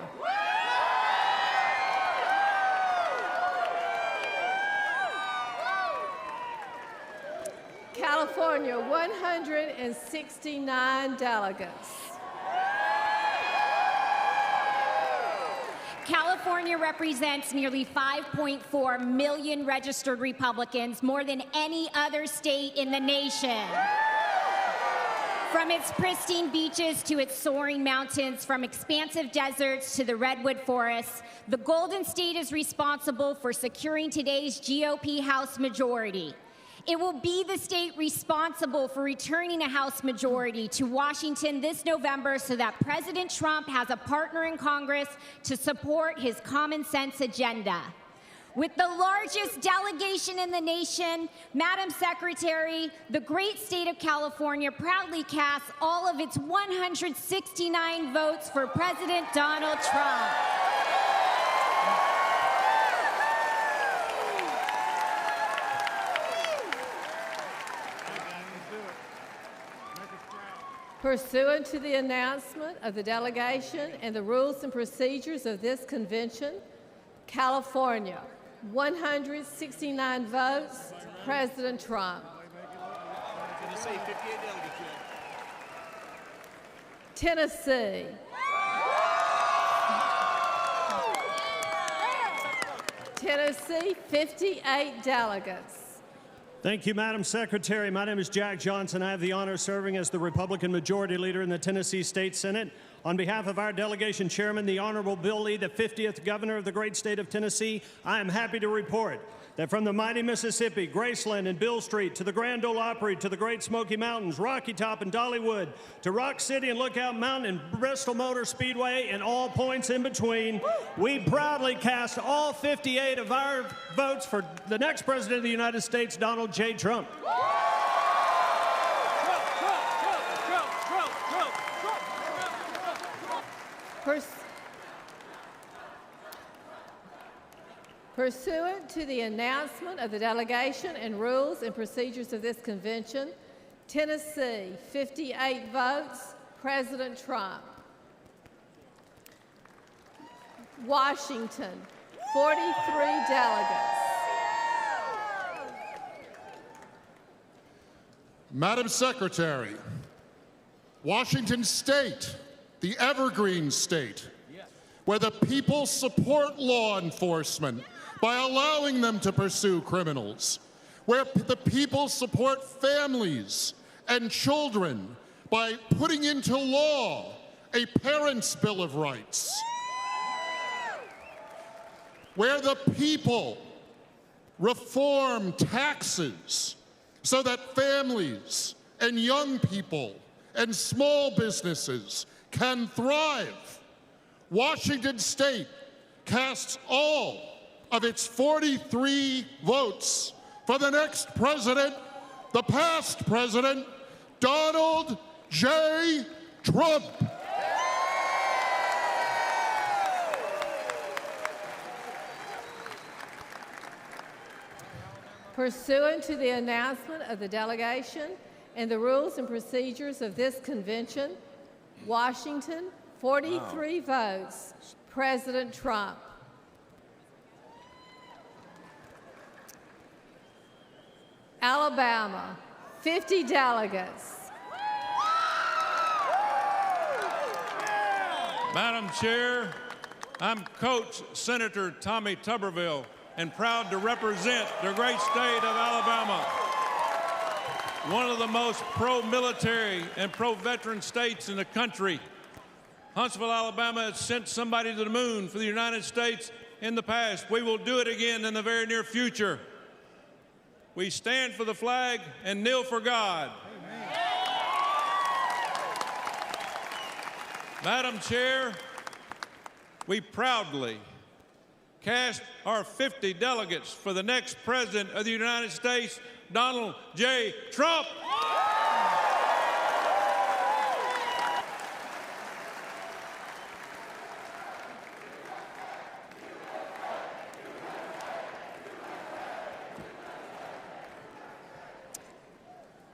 California, 169 delegates. California represents nearly 5.4 million registered Republicans, more than any other state in the nation. From its pristine beaches to its soaring mountains, from expansive deserts to the redwood forests, the Golden State is responsible for securing today's GOP House majority. It will be the state responsible for returning a House majority to Washington this November so that President Trump has a partner in Congress to support his common sense agenda. With the largest delegation in the nation, Madam Secretary, the great state of California proudly casts all of its 169 votes for President Donald Trump. Pursuant to the announcement of the delegation and the rules and procedures of this convention, California, 169 votes, President Trump. Tennessee. Tennessee, 58 delegates. Thank you, Madam Secretary. My name is Jack Johnson. I have the honor of serving as the Republican Majority Leader in the Tennessee State Senate. On behalf of our delegation chairman, the Honorable Bill Lee, the 50th Governor of the great state of Tennessee, I am happy to report that from the mighty Mississippi, Graceland and Bill Street, to the Grand Ole Opry, to the Great Smoky Mountains, Rocky Top and Dollywood, to Rock City and Lookout Mountain and Bristol Motor Speedway and all points in between, we proudly cast all 58 of our votes for the next President of the United States, Donald J. Trump. Pursuant to the announcement of the delegation and rules and procedures of this convention, Tennessee, 58 votes, President Trump. Washington, 43 delegates. Madam Secretary, Washington State, the evergreen state, where the people support law enforcement by allowing them to pursue criminals, where the people support families and children by putting into law a Parents' Bill of Rights, where the people reform taxes so that families and young people and small businesses can thrive. Washington State casts all of its 43 votes for the next president, the past president, Donald J. Trump. Pursuant to the announcement of the delegation and the rules and procedures of this convention, Washington, 43 votes, President Trump. Alabama, 50 delegates. Madam Chair, I'm Coach Senator Tommy Tuberville and proud to represent the great state of Alabama, one of the most pro-military and pro-veteran states in the country. Huntsville, Alabama has sent somebody to the moon for the United States in the past. We will do it again in the very near future. We stand for the flag and kneel for God. Amen. Madam Chair, we proudly cast our 50 delegates for the next President of the United States, Donald J. Trump.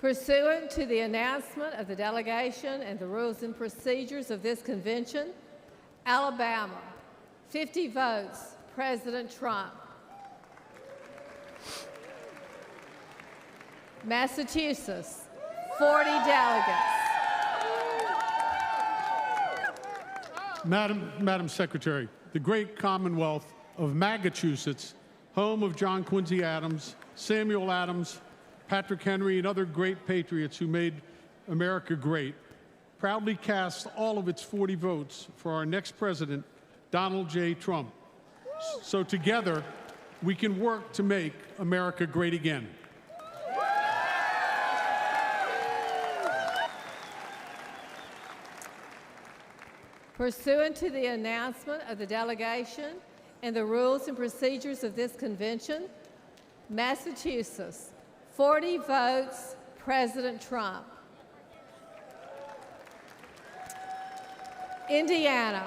Pursuant to the announcement of the delegation and the rules and procedures of this convention, Alabama, 50 votes, President Trump. Massachusetts, 40 delegates. Madam Secretary, the great Commonwealth of Massachusetts, home of John Quincy Adams, Samuel Adams, Patrick Henry, and other great patriots who made America great, proudly casts all of its 40 votes for our next president, Donald J. Trump. So together, we can work to make America great again. Pursuant to the announcement of the delegation and the rules and procedures of this convention, Massachusetts, 40 votes, President Trump. Indiana.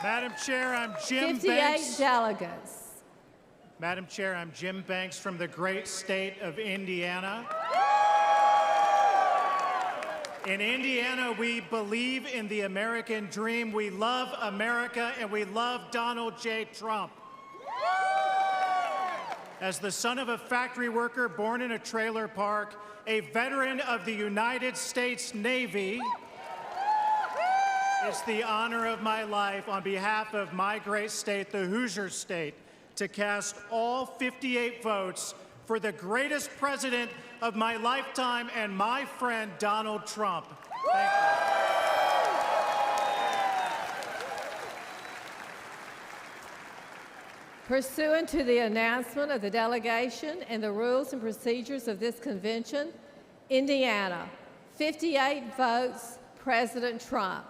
Madam Chair, I'm Jim 58 Banks. delegates. Madam Chair, I'm Jim Banks from the great state of Indiana. In Indiana, we believe in the American dream. We love America, and we love Donald J. Trump. As the son of a factory worker born in a trailer park, a veteran of the United States Navy, it's the honor of my life, on behalf of my great state, the Hoosier State, to cast all 58 votes for the greatest president of my lifetime and my friend, Donald Trump. Thank you. Pursuant to the announcement of the delegation and the rules and procedures of this convention, Indiana, 58 votes, President Trump.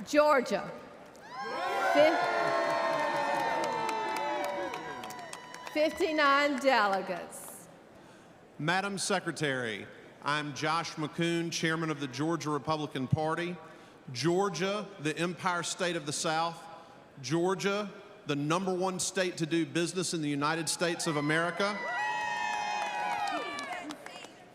Georgia, 59 delegates. Madam Secretary, I'm Josh McCoon, Chairman of the Georgia Republican Party. Georgia, the Empire State of the South. Georgia, the #1 state to do business in the United States of America.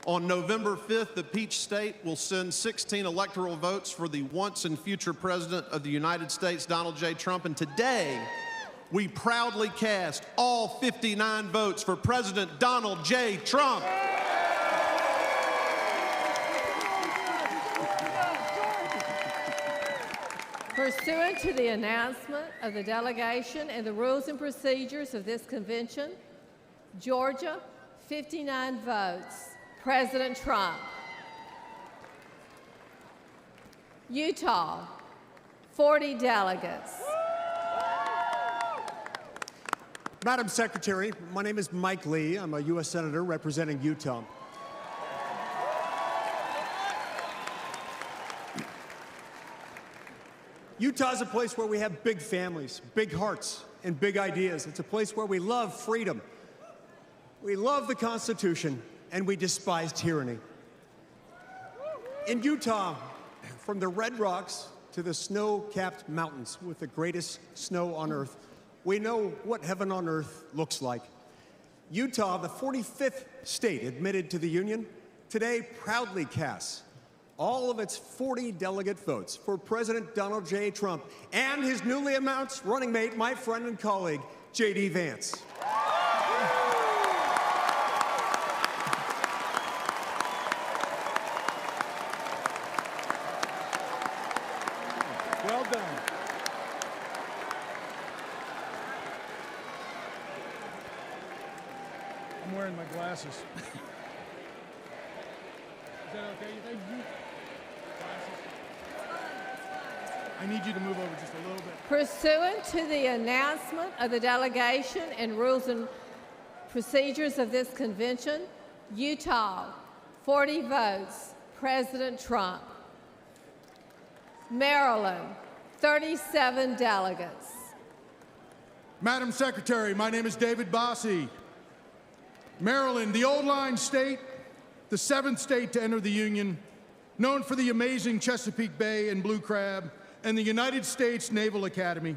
On November 5th, the Peach State will send 16 electoral votes for the once and future President of the United States, Donald J. Trump. And today, we proudly cast all 59 votes for President Donald J. Trump. Pursuant to the announcement of the delegation and the rules and procedures of this convention, Georgia, 59 votes, President Trump. Utah, 40 delegates. Madam Secretary, my name is Mike Lee. I'm a U.S. Senator representing Utah. Utah is a place where we have big families, big hearts, and big ideas. It's a place where we love freedom. We love the Constitution, and we despise tyranny. In Utah, from the Red Rocks to the snow-capped mountains with the greatest snow on earth, we know what heaven on earth looks like. Utah, the 45th state admitted to the Union, today proudly casts all of its 40 delegate votes for President Donald J. Trump and his newly announced running mate, my friend and colleague, J.D. Vance. Well done. I'm wearing my glasses. Is that okay, you think? I need you to move over just a little bit. Pursuant to the announcement of the delegation and rules and procedures of this convention, Utah, 40 votes, President Trump. Maryland, 37 delegates. Madam Secretary, my name is David Bossie. Maryland, the old line state, the 7th state to enter the Union, known for the amazing Chesapeake Bay and Blue Crab, and the United States Naval Academy,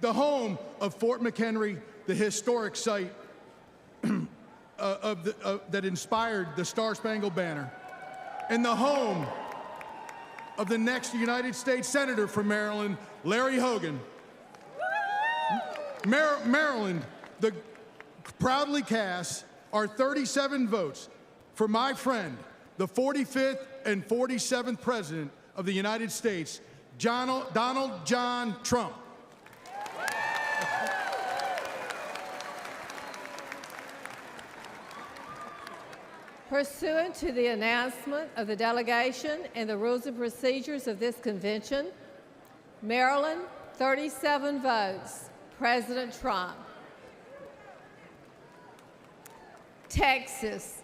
the home of Fort McHenry, the historic site that inspired the Star-Spangled Banner, and the home of the next United States Senator from Maryland, Larry Hogan. Maryland, proudly casts our 37 votes for my friend, the 45th and 47th President of the United States, Donald John Trump. Pursuant to the announcement of the delegation and the rules and procedures of this convention, Maryland, 37 votes, President Trump. Texas.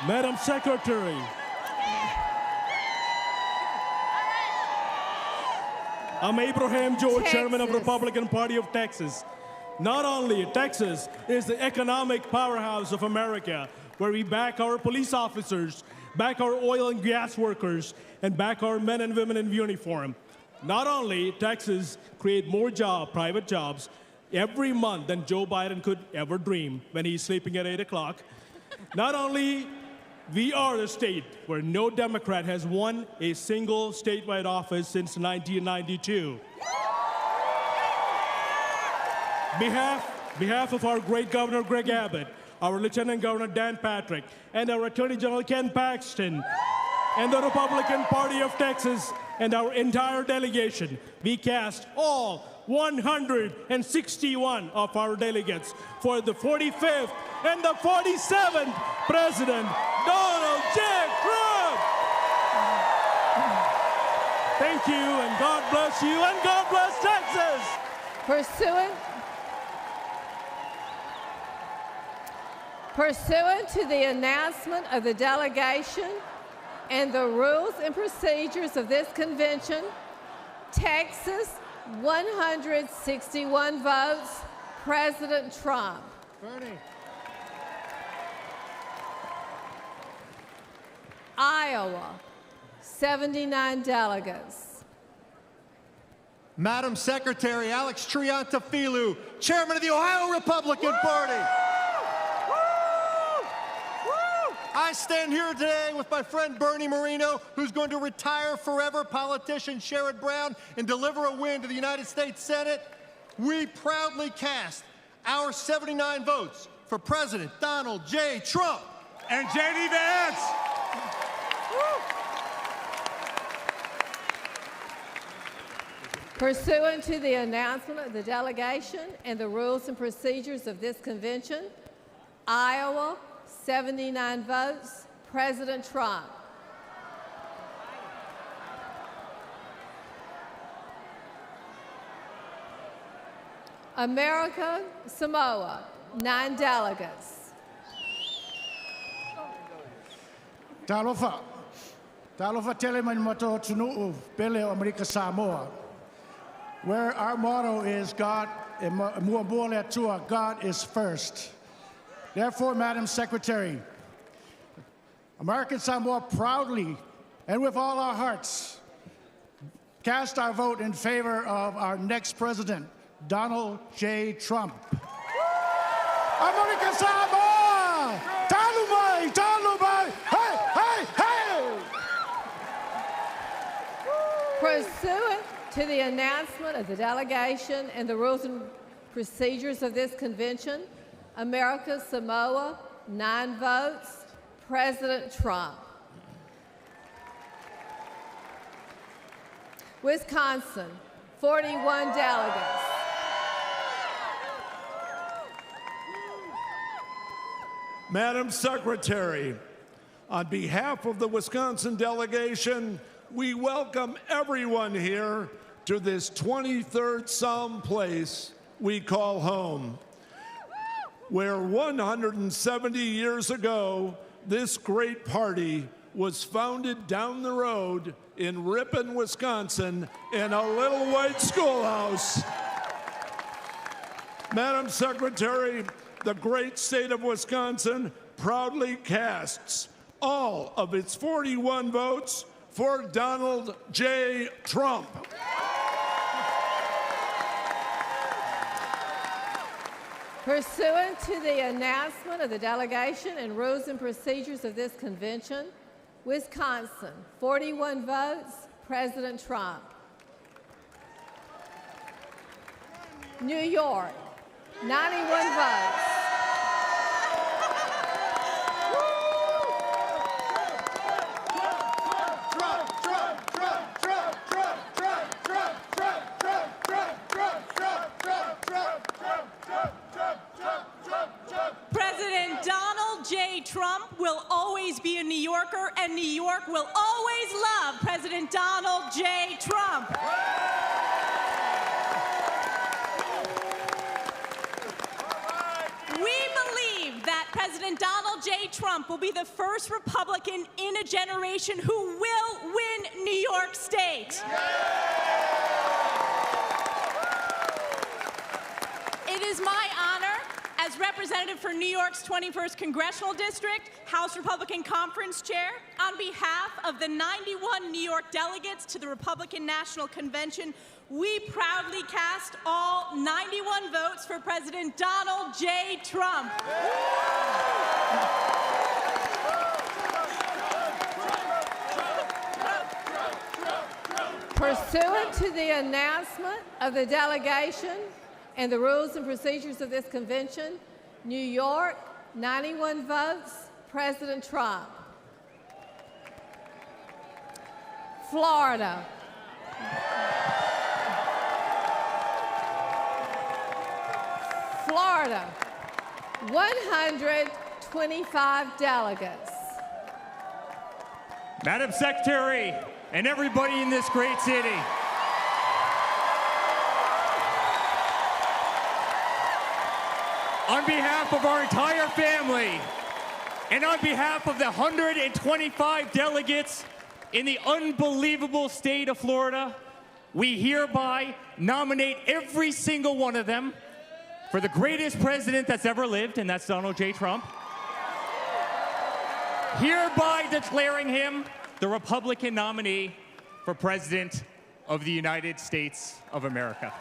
Madam Secretary, I'm Abraham George, Chairman of the Republican Party of Texas. Not only Texas is the economic powerhouse of America, where we back our police officers, back our oil and gas workers, and back our men and women in uniform. Not only Texas create more private jobs every month than Joe Biden could ever dream when he's sleeping at 8 o'clock. Not only we are the state where no Democrat has won a single statewide office since 1992. Behalf of our great Governor Greg Abbott, our Lieutenant Governor Dan Patrick, and our Attorney General Ken Paxton, and the Republican Party of Texas, and our entire delegation, we cast all 161 of our delegates for the 45th and the 47th President Donald J. Trump. Thank you, and God bless you, and God bless Texas. Pursuant to the announcement of the delegation and the rules and procedures of this convention, Texas, 161 votes, President Trump. Bernie. Iowa, 79 delegates. Madam Secretary Alex Triantafilou, Chairman of the Ohio Republican Party. I stand here today with my friend Bernie Moreno, who's going to retire forever politician Sherrod Brown and deliver a win to the United States Senate. We proudly cast our 79 votes for President Donald J. Trump. And J.D. Vance. Pursuant to the announcement of the delegation and the rules and procedures of this convention, Iowa, 79 votes, President Trump. America, Samoa, 9 delegates. Talofa teleman mato tunu pele America Samoa, where our motto is God is first. Therefore, Madam Secretary, American Samoa proudly and with all our hearts cast our vote in favor of our next president, Donald J. Trump. American Samoa! Talumai! Talumai! Hey! Hey! Hey! Pursuant to the announcement of the delegation and the rules and procedures of this convention, America, Samoa, 9 votes, President Trump. Wisconsin, 41 delegates. Madam Secretary, on behalf of the Wisconsin delegation, we welcome everyone here to this 23rd Psalm place we call home, where 170 years ago, this great party was founded down the road in Ripon, Wisconsin, in a little white schoolhouse. Madam Secretary, the great state of Wisconsin proudly casts all of its 41 votes for Donald J. Trump. Pursuant to the announcement of the delegation and rules and procedures of this convention, Wisconsin, 41 votes, President Trump. New York, 91 votes. President Donald J. Trump will always be a New Yorker, and New York will always love President Donald J. Trump. We believe that President Donald J. Trump will be the first Republican in a generation who will win New York State. It is my honor, as representative for New York's 21st Congressional District, House Republican Conference Chair, on behalf of the 91 New York delegates to the Republican National Convention, we proudly cast all 91 votes for President Donald J. Trump. Pursuant to the announcement of the delegation and the rules and procedures of this convention, New York, 91 votes, President Trump. Florida. Florida, 125 delegates. Madam Secretary, and everybody in this great city, on behalf of our entire family, and on behalf of the 125 delegates in the unbelievable state of Florida, we hereby nominate every single one of them for the greatest president that's ever lived, and that's Donald J. Trump, hereby declaring him the Republican nominee for President of the United States of America.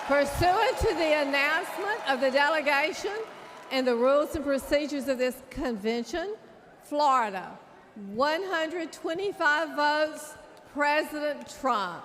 Pursuant to the announcement of the delegation and the rules and procedures of this convention, Florida, 125 votes, President Trump.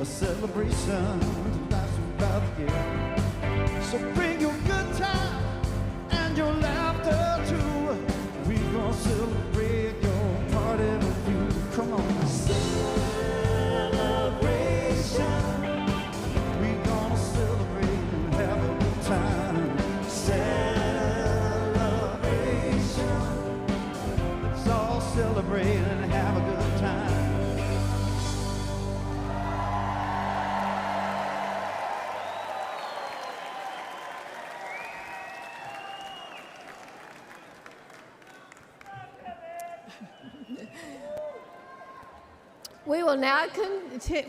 Celebration lasts about a year. So bring your good time and your laughter too. We gonna celebrate your party with you. Come on. Celebration. We gonna celebrate and have a good time. Celebration. Let's all celebrate and have a good time.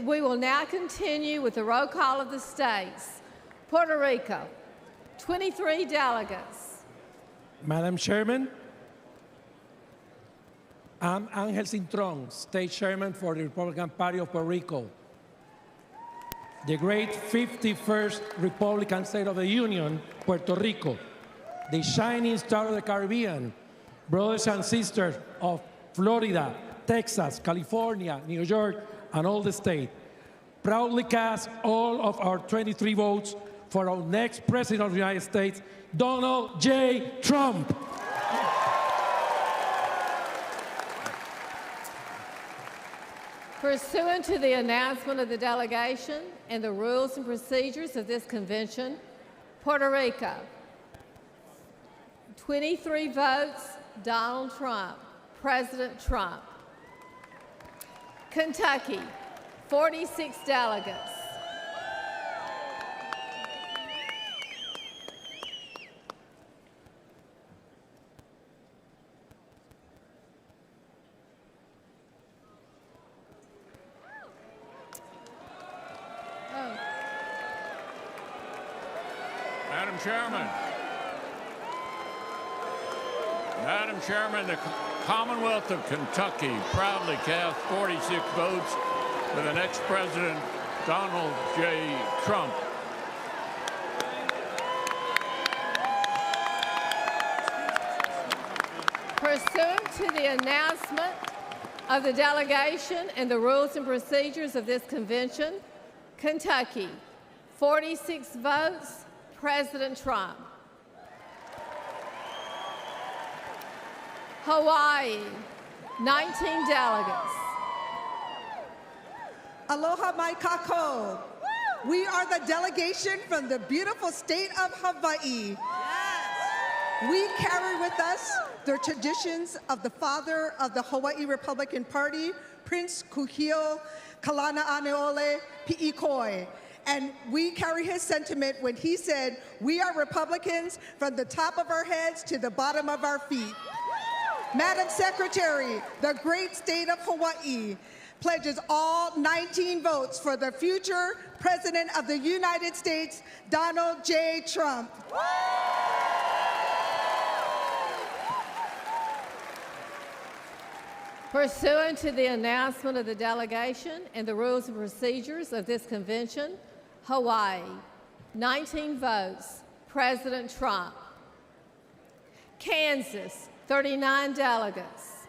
We will now continue with the roll call of the states. Puerto Rico, 23 delegates. Madam Chairman, I'm Angel Cintron, State Chairman for the Republican Party of Puerto Rico, the great 51st Republican State of the Union, Puerto Rico, the shining star of the Caribbean, brothers and sisters of Florida, Texas, California, New York, and all the state. Proudly cast all of our 23 votes for our next President of the United States, Donald J. Trump. Pursuant to the announcement of the delegation and the rules and procedures of this convention, Puerto Rico, 23 votes, Donald Trump, President Trump. Kentucky, 46 delegates. Madam Chairman. Madam Chairman, the Commonwealth of Kentucky proudly cast 46 votes for the next President, Donald J. Trump. Pursuant to the announcement of the delegation and the rules and procedures of this convention, Kentucky, 46 votes, President Trump. Hawaii, 19 delegates. Aloha mai kako. We are the delegation from the beautiful state of Hawaii. We carry with us the traditions of the father of the Hawaii Republican Party, Prince Kuhio Kalanaʻaneole Piʻikoi. And we carry his sentiment when he said, "We are Republicans from the top of our heads to the bottom of our feet." Madam Secretary, the great state of Hawaii pledges all 19 votes for the future President of the United States, Donald J. Trump. Pursuant to the announcement of the delegation and the rules and procedures of this convention, Hawaii, 19 votes, President Trump. Kansas, 39 delegates.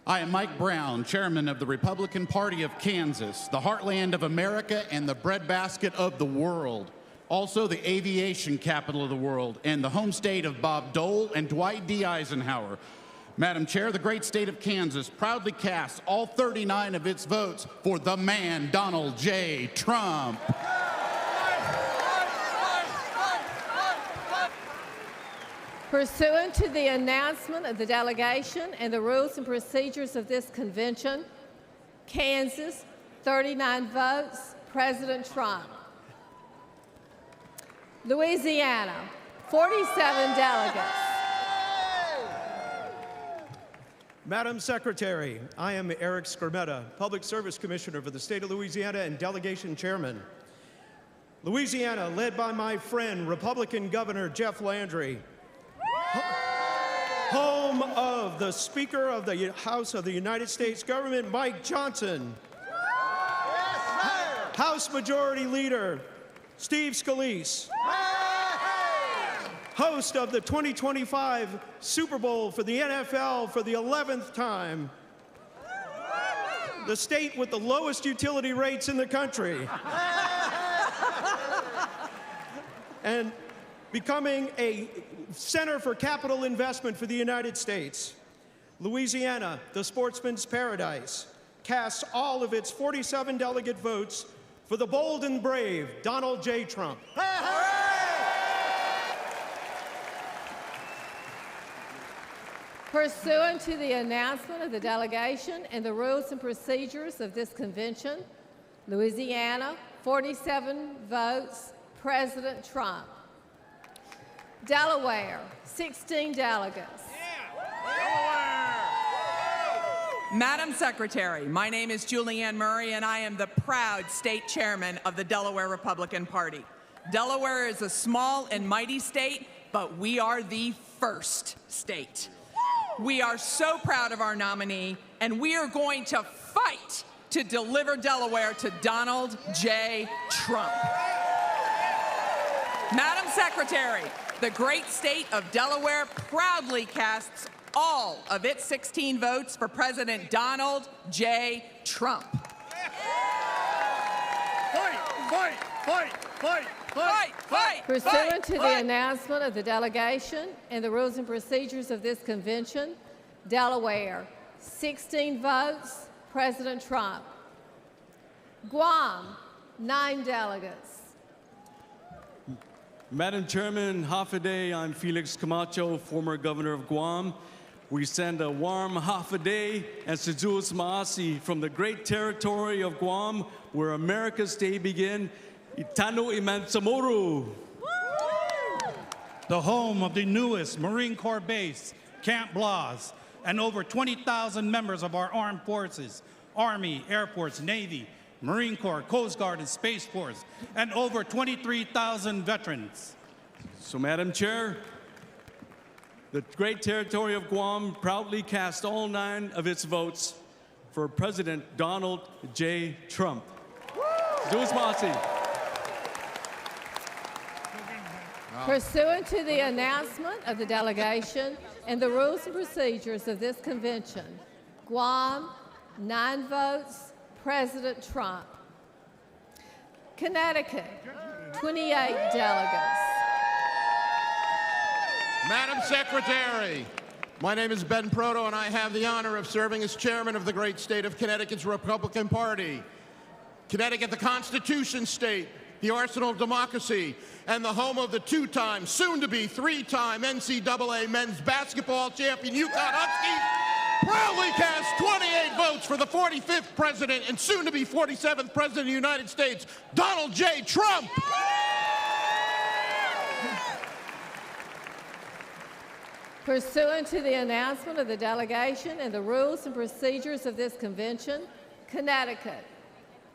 I am Mike Brown, chairman of the Republican Party of Kansas, the heartland of America and the breadbasket of the world. Also the aviation capital of the world and the home state of Bob Dole and Dwight D. Eisenhower. Madam Chair, the great state of Kansas proudly casts all 39 of its votes for the man, Donald J. Trump. Pursuant to the announcement of the delegation and the rules and procedures of this convention, Kansas, 39 votes, President Trump. Louisiana, 47 delegates. Madam Secretary, I am Eric Skermetta, Public Service Commissioner for the state of Louisiana and Delegation Chairman. Louisiana, led by my friend, Republican Governor Jeff Landry, home of the Speaker of the House of the United States Government, Mike Johnson, House Majority Leader Steve Scalise, host of the 2025 Super Bowl for the NFL for the 11th time, the state with the lowest utility rates in the country, and becoming a center for capital investment for the United States. Louisiana, the sportsman's paradise, casts all of its 47 delegate votes for the bold and brave Donald J. Trump. Pursuant to the announcement of the delegation and the rules and procedures of this convention, Louisiana, 47 votes, President Trump. Delaware, 16 delegates. Madam Secretary, my name is Julianne Murray, and I am the proud state chairman of the Delaware Republican Party. Delaware is a small and mighty state, but we are the first state. We are so proud of our nominee, and we are going to fight to deliver Delaware to Donald J. Trump. Madam Secretary, the great state of Delaware proudly casts all of its 16 votes for President Donald J. Trump. Pursuant to the announcement of the delegation and the rules and procedures of this convention, Delaware, 16 votes, President Trump. Guam, 9 delegates. Madam Chairman, Hafaday, I'm Felix Camacho, former governor of Guam. We send a warm Hafaday and Sejus Maasi from the great territory of Guam, where America's day begin, Itano Imansamoru. The home of the newest Marine Corps base, Camp Blas, and over 20,000 members of our armed forces, Army, Air Force, Navy, Marine Corps, Coast Guard, and Space Force, and over 23,000 veterans. So, Madam Chair, the great territory of Guam proudly cast all 9 of its votes for President Donald J. Trump. Sejus Maasi. Pursuant to the announcement of the delegation and the rules and procedures of this convention, Guam, 9 votes, President Trump. Connecticut, 28 delegates. Madam Secretary, my name is Ben Proto, and I have the honor of serving as chairman of the great state of Connecticut's Republican Party. Connecticut, the Constitution state, the arsenal of democracy, and the home of the 2-time, soon-to-be 3-time NCAA men's basketball champion UConn Huskies, proudly cast 28 votes for the 45th president and soon-to-be 47th president of the United States, Donald J. Trump. Pursuant to the announcement of the delegation and the rules and procedures of this convention, Connecticut,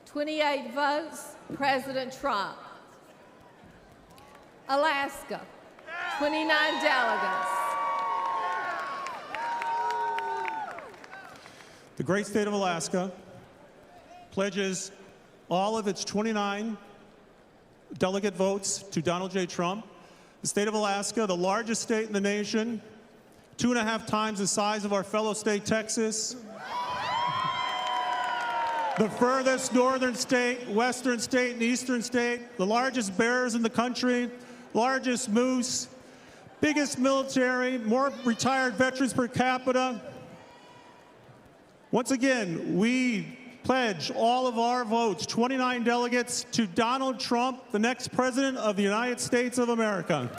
28 votes, President Trump. Alaska, 29 delegates. The great state of Alaska pledges all of its 29 delegate votes to Donald J. Trump. The state of Alaska, the largest state in the nation, 2.5 times the size of our fellow state, Texas. The furthest northern state, western state, and eastern state, the largest bears in the country, largest moose, biggest military, more retired veterans per capita. Once again, we pledge all of our votes, 29 delegates, to Donald Trump, the next president of the United States of America.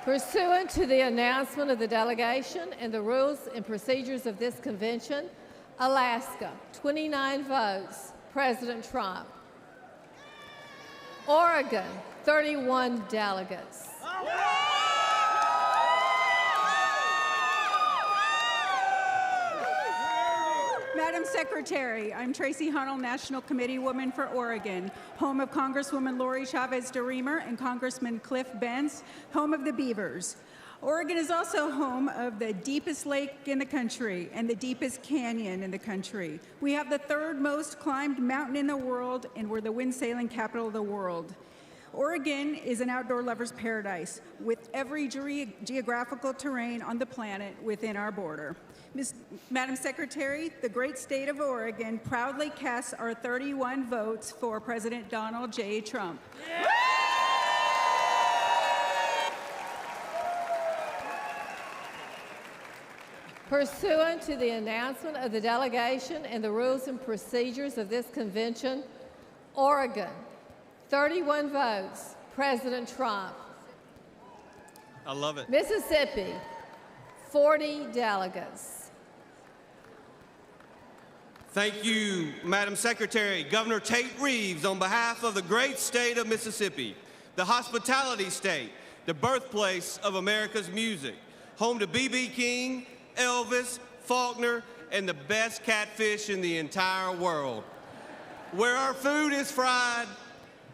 Pursuant to the announcement of the delegation and the rules and procedures of this convention, Alaska, 29 votes, President Trump. Oregon, 31 delegates. Madam Secretary, I'm Tracy Hunnell, National Committee Woman for Oregon, home of Congresswoman Lori Chavez DeRemer and Congressman Cliff Benz, home of the Beavers. Oregon is also home of the deepest lake in the country and the deepest canyon in the country. We have the third most climbed mountain in the world, and we're the wind sailing capital of the world. Oregon is an outdoor lover's paradise with every geographical terrain on the planet within our border. Madam Secretary, the great state of Oregon proudly casts our 31 votes for President Donald J. Trump. Yeah. Pursuant to the announcement of the delegation and the rules and procedures of this convention, Oregon, 31 votes, President Trump. I love it. Mississippi, 40 delegates. Thank you, Madam Secretary. Governor Tate Reeves, on behalf of the great state of Mississippi, the hospitality state, the birthplace of America's music, home to B.B. King, Elvis, Faulkner, and the best catfish in the entire world. Where our food is fried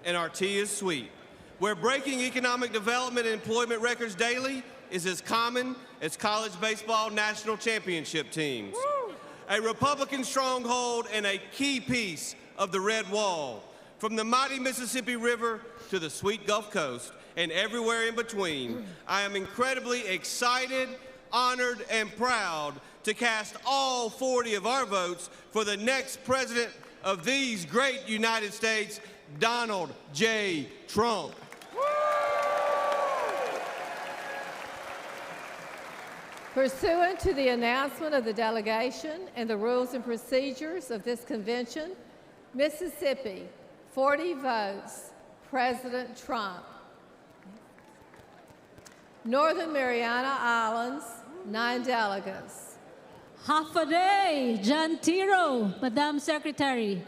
and our tea is sweet. Where breaking economic development and employment records daily is as common as college baseball national championship teams. Woo! A Republican stronghold and a key piece of the Red Wall. From the mighty Mississippi River to the sweet Gulf Coast and everywhere in between, I am incredibly excited, honored, and proud to cast all 40 of our votes for the next president of these great United States, Donald J. Trump. Pursuant to the announcement of the delegation and the rules and procedures of this convention, Mississippi, 40 votes, President Trump. Northern Mariana Islands, 9 delegates. Half a day, John Tiro, Madam Secretary.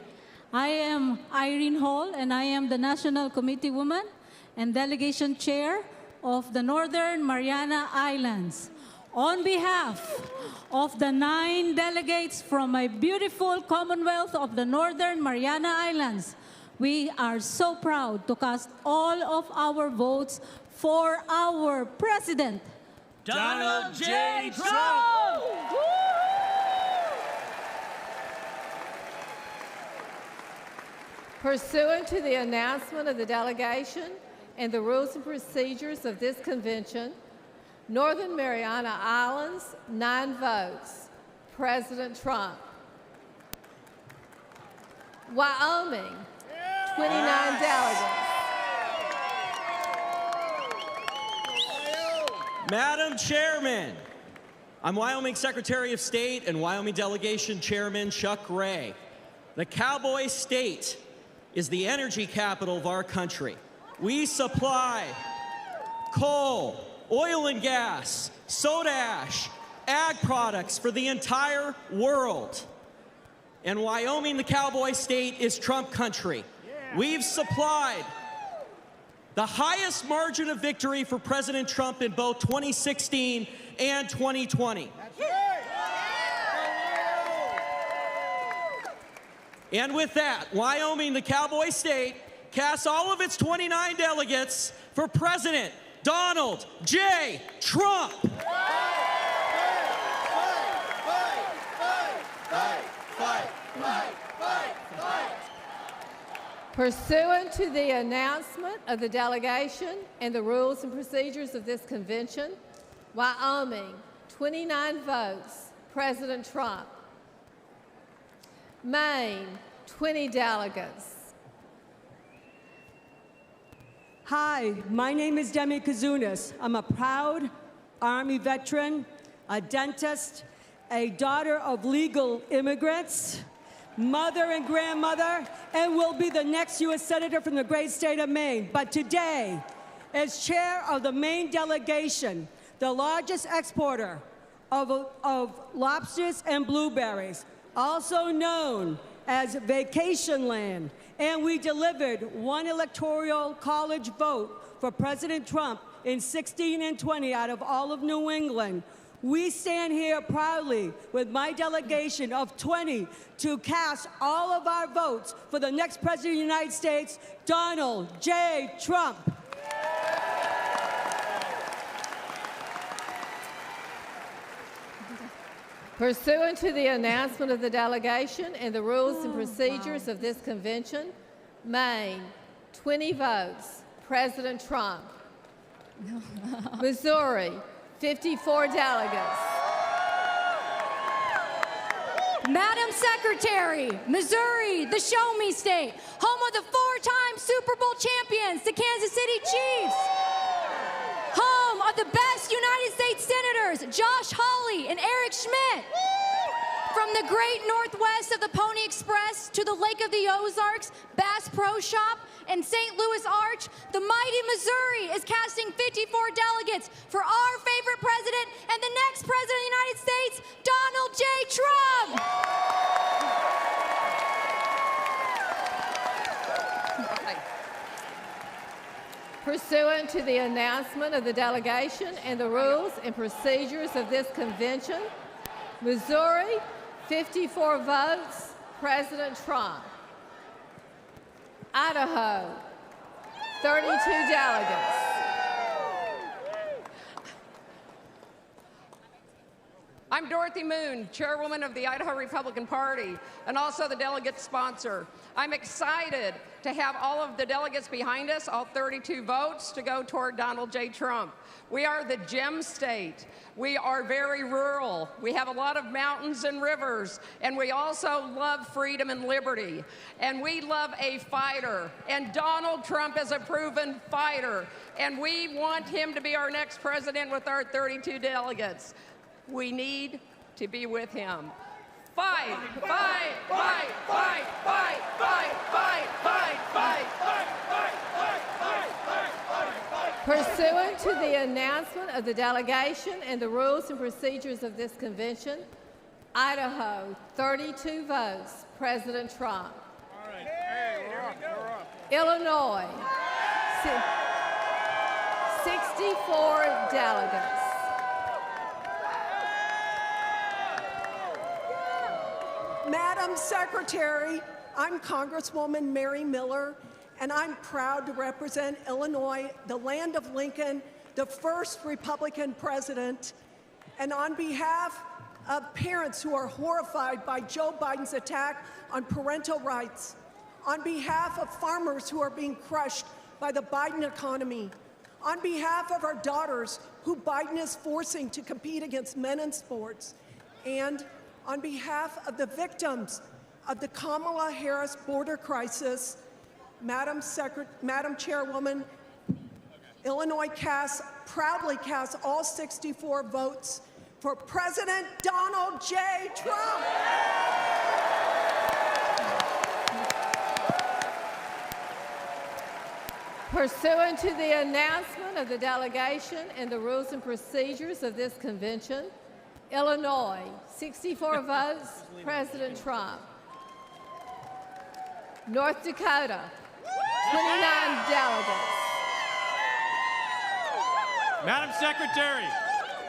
I am Irene Hall, and I am the National Committee Woman and Delegation Chair of the Northern Mariana Islands. On behalf of the 9 delegates from my beautiful Commonwealth of the Northern Mariana Islands, we are so proud to cast all of our votes for our President, Donald J. Trump! Pursuant to the announcement of the delegation and the rules and procedures of this convention, Northern Mariana Islands, 9 votes, President Trump. Wyoming, 29 delegates. Madam Chairman, I'm Wyoming Secretary of State and Wyoming Delegation Chairman Chuck Ray. The Cowboy State is the energy capital of our country. We supply coal, oil and gas, soda ash, ag products for the entire world. And Wyoming, the Cowboy State, is Trump country. Yeah. We've supplied the highest margin of victory for President Trump in both 2016 and 2020. And with that, Wyoming, the cowboy state, casts all of its 29 delegates for President Donald J. Trump. Pursuant to the announcement of the delegation and the rules and procedures of this convention, Wyoming, 29 votes, President Trump. Maine, 20 delegates. Hi, my name is Demi Kazunas. I'm a proud Army veteran, a dentist, a daughter of legal immigrants, mother and grandmother, and will be the next U.S. Senator from the great state of Maine. But today, as chair of the Maine delegation, the largest exporter of lobsters and blueberries, also known as vacation land, and we delivered one electoral college vote for President Trump in 16 and 20 out of all of New England. We stand here proudly with my delegation of 20 to cast all of our votes for the next President of the United States, Donald J. Trump. Pursuant to the announcement of the delegation and the rules and procedures of this convention, Maine, 20 votes, President Trump. Missouri, 54 delegates. Madam Secretary, Missouri, the Show Me State, home of the four-time Super Bowl champions, the Kansas City Chiefs. Home of the best United States Senators, Josh Hawley and Eric Schmidt. From the great Northwest of the Pony Express to the Lake of the Ozarks, Bass Pro Shop, and St. Louis Arch, the mighty Missouri is casting 54 delegates for our favorite president and the next president of the United States, Donald J. Trump. Pursuant to the announcement of the delegation and the rules and procedures of this convention, Missouri, 54 votes, President Trump. Idaho, 32 delegates. I'm Dorothy Moon, chairwoman of the Idaho Republican Party, and also the delegate sponsor. I'm excited to have all of the delegates behind us, all 32 votes, to go toward Donald J. Trump. We are the gem state. We are very rural. We have a lot of mountains and rivers, and we also love freedom and liberty. And we love a fighter, and Donald Trump is a proven fighter, and we want him to be our next president with our 32 delegates. We need to be with him. Fight, fight, fight, fight, fight, fight, fight, fight, fight, fight, fight, fight, fight. Pursuant to the announcement of the delegation and the rules and procedures of this convention, Idaho, 32 votes, President Trump. All right. Hey, we're up. Illinois, 64 delegates. Madam Secretary, I'm Congresswoman Mary Miller, and I'm proud to represent Illinois, the land of Lincoln, the first Republican president. And on behalf of parents who are horrified by Joe Biden's attack on parental rights, on behalf of farmers who are being crushed by the Biden economy, on behalf of our daughters who Biden is forcing to compete against men in sports, and on behalf of the victims of the Kamala Harris border crisis, Madam Chairwoman, Illinois proudly casts all 64 votes for President Donald J. Trump. Pursuant to the announcement of the delegation and the rules and procedures of this convention, Illinois, 64 votes, President Trump. North Dakota, 29 delegates. Madam Secretary,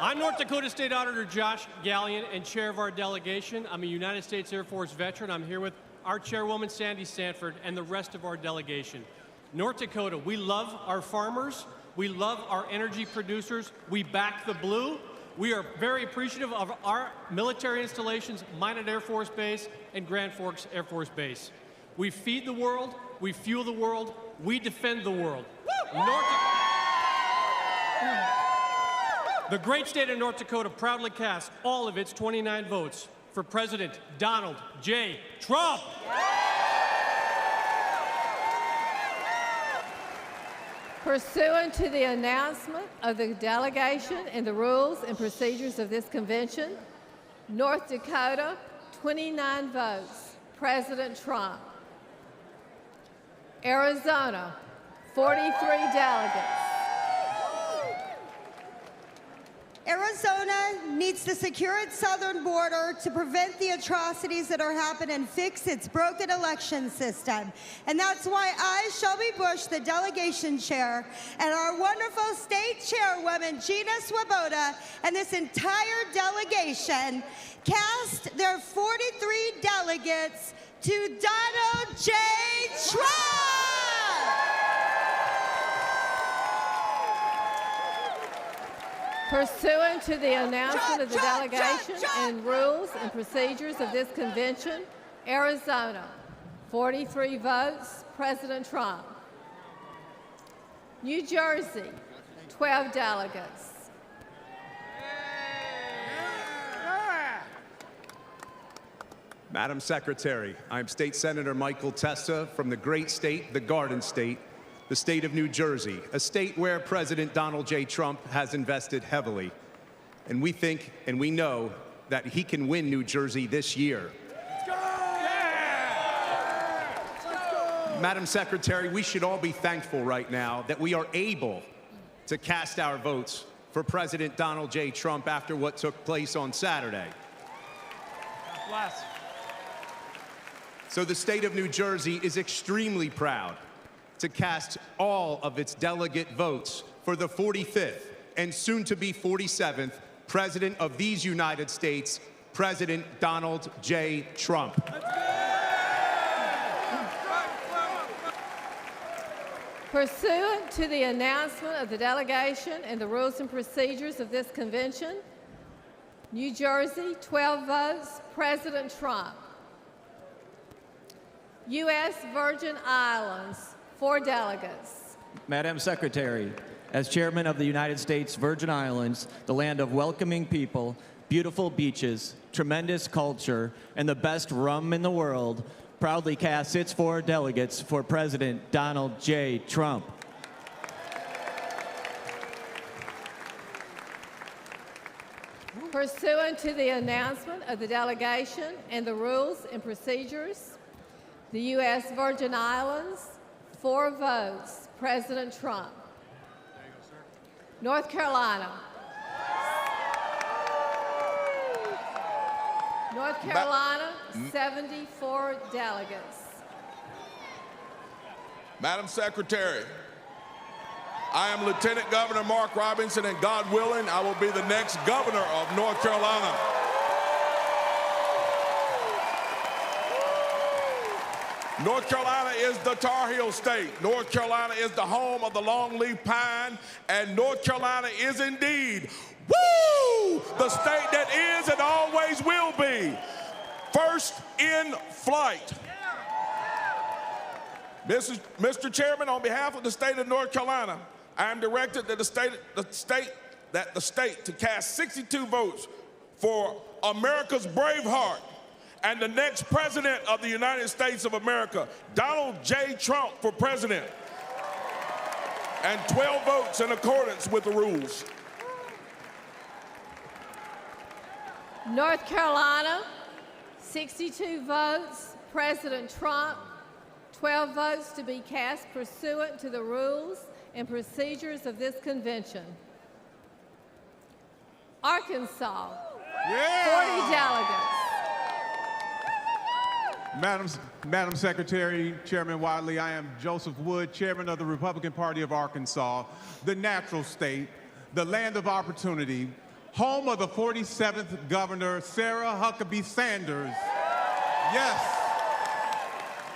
I'm North Dakota State Auditor Josh Gallion and chair of our delegation. I'm a United States Air Force veteran. I'm here with our chairwoman, Sandy Sanford, and the rest of our delegation. North Dakota, we love our farmers. We love our energy producers. We back the blue. We are very appreciative of our military installations, Minot Air Force Base and Grand Forks Air Force Base. We feed the world. We fuel the world. We defend the world. The great state of North Dakota proudly casts all of its 29 votes for President Donald J. Trump. Pursuant to the announcement of the delegation and the rules and procedures of this convention, North Dakota, 29 votes, President Trump. Arizona, 43 delegates. Arizona needs to secure its southern border to prevent the atrocities that are happening and fix its broken election system. And that's why I, Shelby Bush, the delegation chair, and our wonderful state chairwoman, Gina Swoboda, and this entire delegation cast their 43 delegates to Donald J. Trump! Pursuant to the announcement of the delegation and rules and procedures of this convention, Arizona, 43 votes, President Trump. New Jersey, 12 delegates. Madam Secretary, I'm State Senator Michael Testa from the great state, the Garden State, the state of New Jersey, a state where President Donald J. Trump has invested heavily. And we think and we know that he can win New Jersey this year. Let's go! Yeah! Let's go! Madam Secretary, we should all be thankful right now that we are able to cast our votes for President Donald J. Trump after what took place on Saturday. God bless. So the state of New Jersey is extremely proud to cast all of its delegate votes for the 45th and soon to be 47th President of these United States, President Donald J. Trump. Pursuant to the announcement of the delegation and the rules and procedures of this convention, New Jersey, 12 votes, President Trump. U.S. Virgin Islands, 4 delegates. Madam Secretary, as chairman of the United States Virgin Islands, the land of welcoming people, beautiful beaches, tremendous culture, and the best rum in the world, proudly casts its 4 delegates for President Donald J. Trump. Pursuant to the announcement of the delegation and the rules and procedures, the U.S. Virgin Islands, 4 votes, President Trump. North Carolina. North Carolina, 74 delegates. Madam Secretary, I am Lieutenant Governor Mark Robinson, and God willing, I will be the next governor of North Carolina. North Carolina is the Tar Heel state. North Carolina is the home of the longleaf pine, and North Carolina is indeed, woo, the state that is and always will be first in flight. Mr. Chairman, on behalf of the state of North Carolina, I am directed that the state to cast 62 votes for America's Braveheart and the next president of the United States of America, Donald J. Trump, for president, and 12 votes in accordance with the rules. North Carolina, 62 votes, President Trump, 12 votes to be cast pursuant to the rules and procedures of this convention. Arkansas, 40 delegates. Madam Secretary, Chairman Wadley, I am Joseph Wood, Chairman of the Republican Party of Arkansas, the natural state, the land of opportunity, home of the 47th Governor, Sarah Huckabee Sanders. Yes.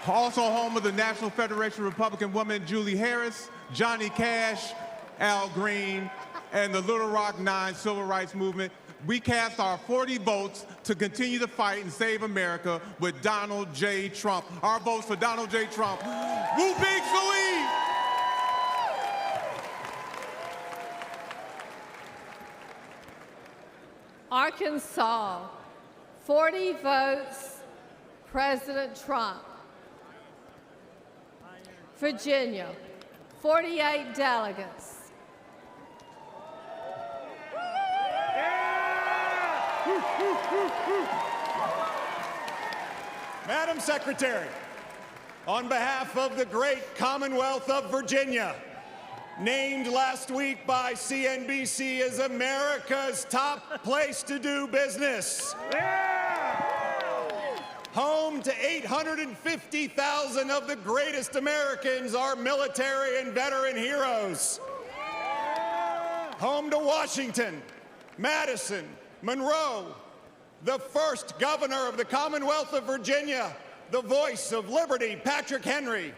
Also home of the National Federation of Republican Women, Julie Harris, Johnny Cash, Al Green, and the Little Rock 9 Civil Rights Movement. We cast our 40 votes to continue to fight and save America with Donald J. Trump. Our votes for Donald J. Trump. Woo big Philippe! Arkansas, 40 votes, President Trump. Virginia, 48 delegates. Madam Secretary, on behalf of the great Commonwealth of Virginia, named last week by CNBC as America's top place to do business. Home to 850,000 of the greatest Americans, our military and veteran heroes. Home to Washington, Madison, Monroe, the first governor of the Commonwealth of Virginia, the voice of liberty, Patrick Henry,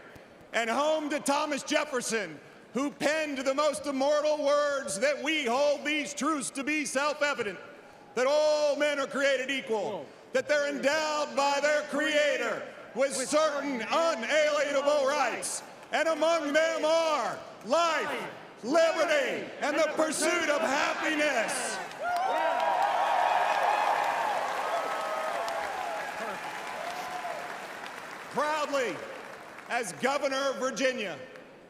and home to Thomas Jefferson, who penned the most immortal words that we hold these truths to be self-evident, that all men are created equal, that they're endowed by their Creator with certain unalienable rights, and among them are life, liberty, and the pursuit of happiness. Proudly, as governor of Virginia,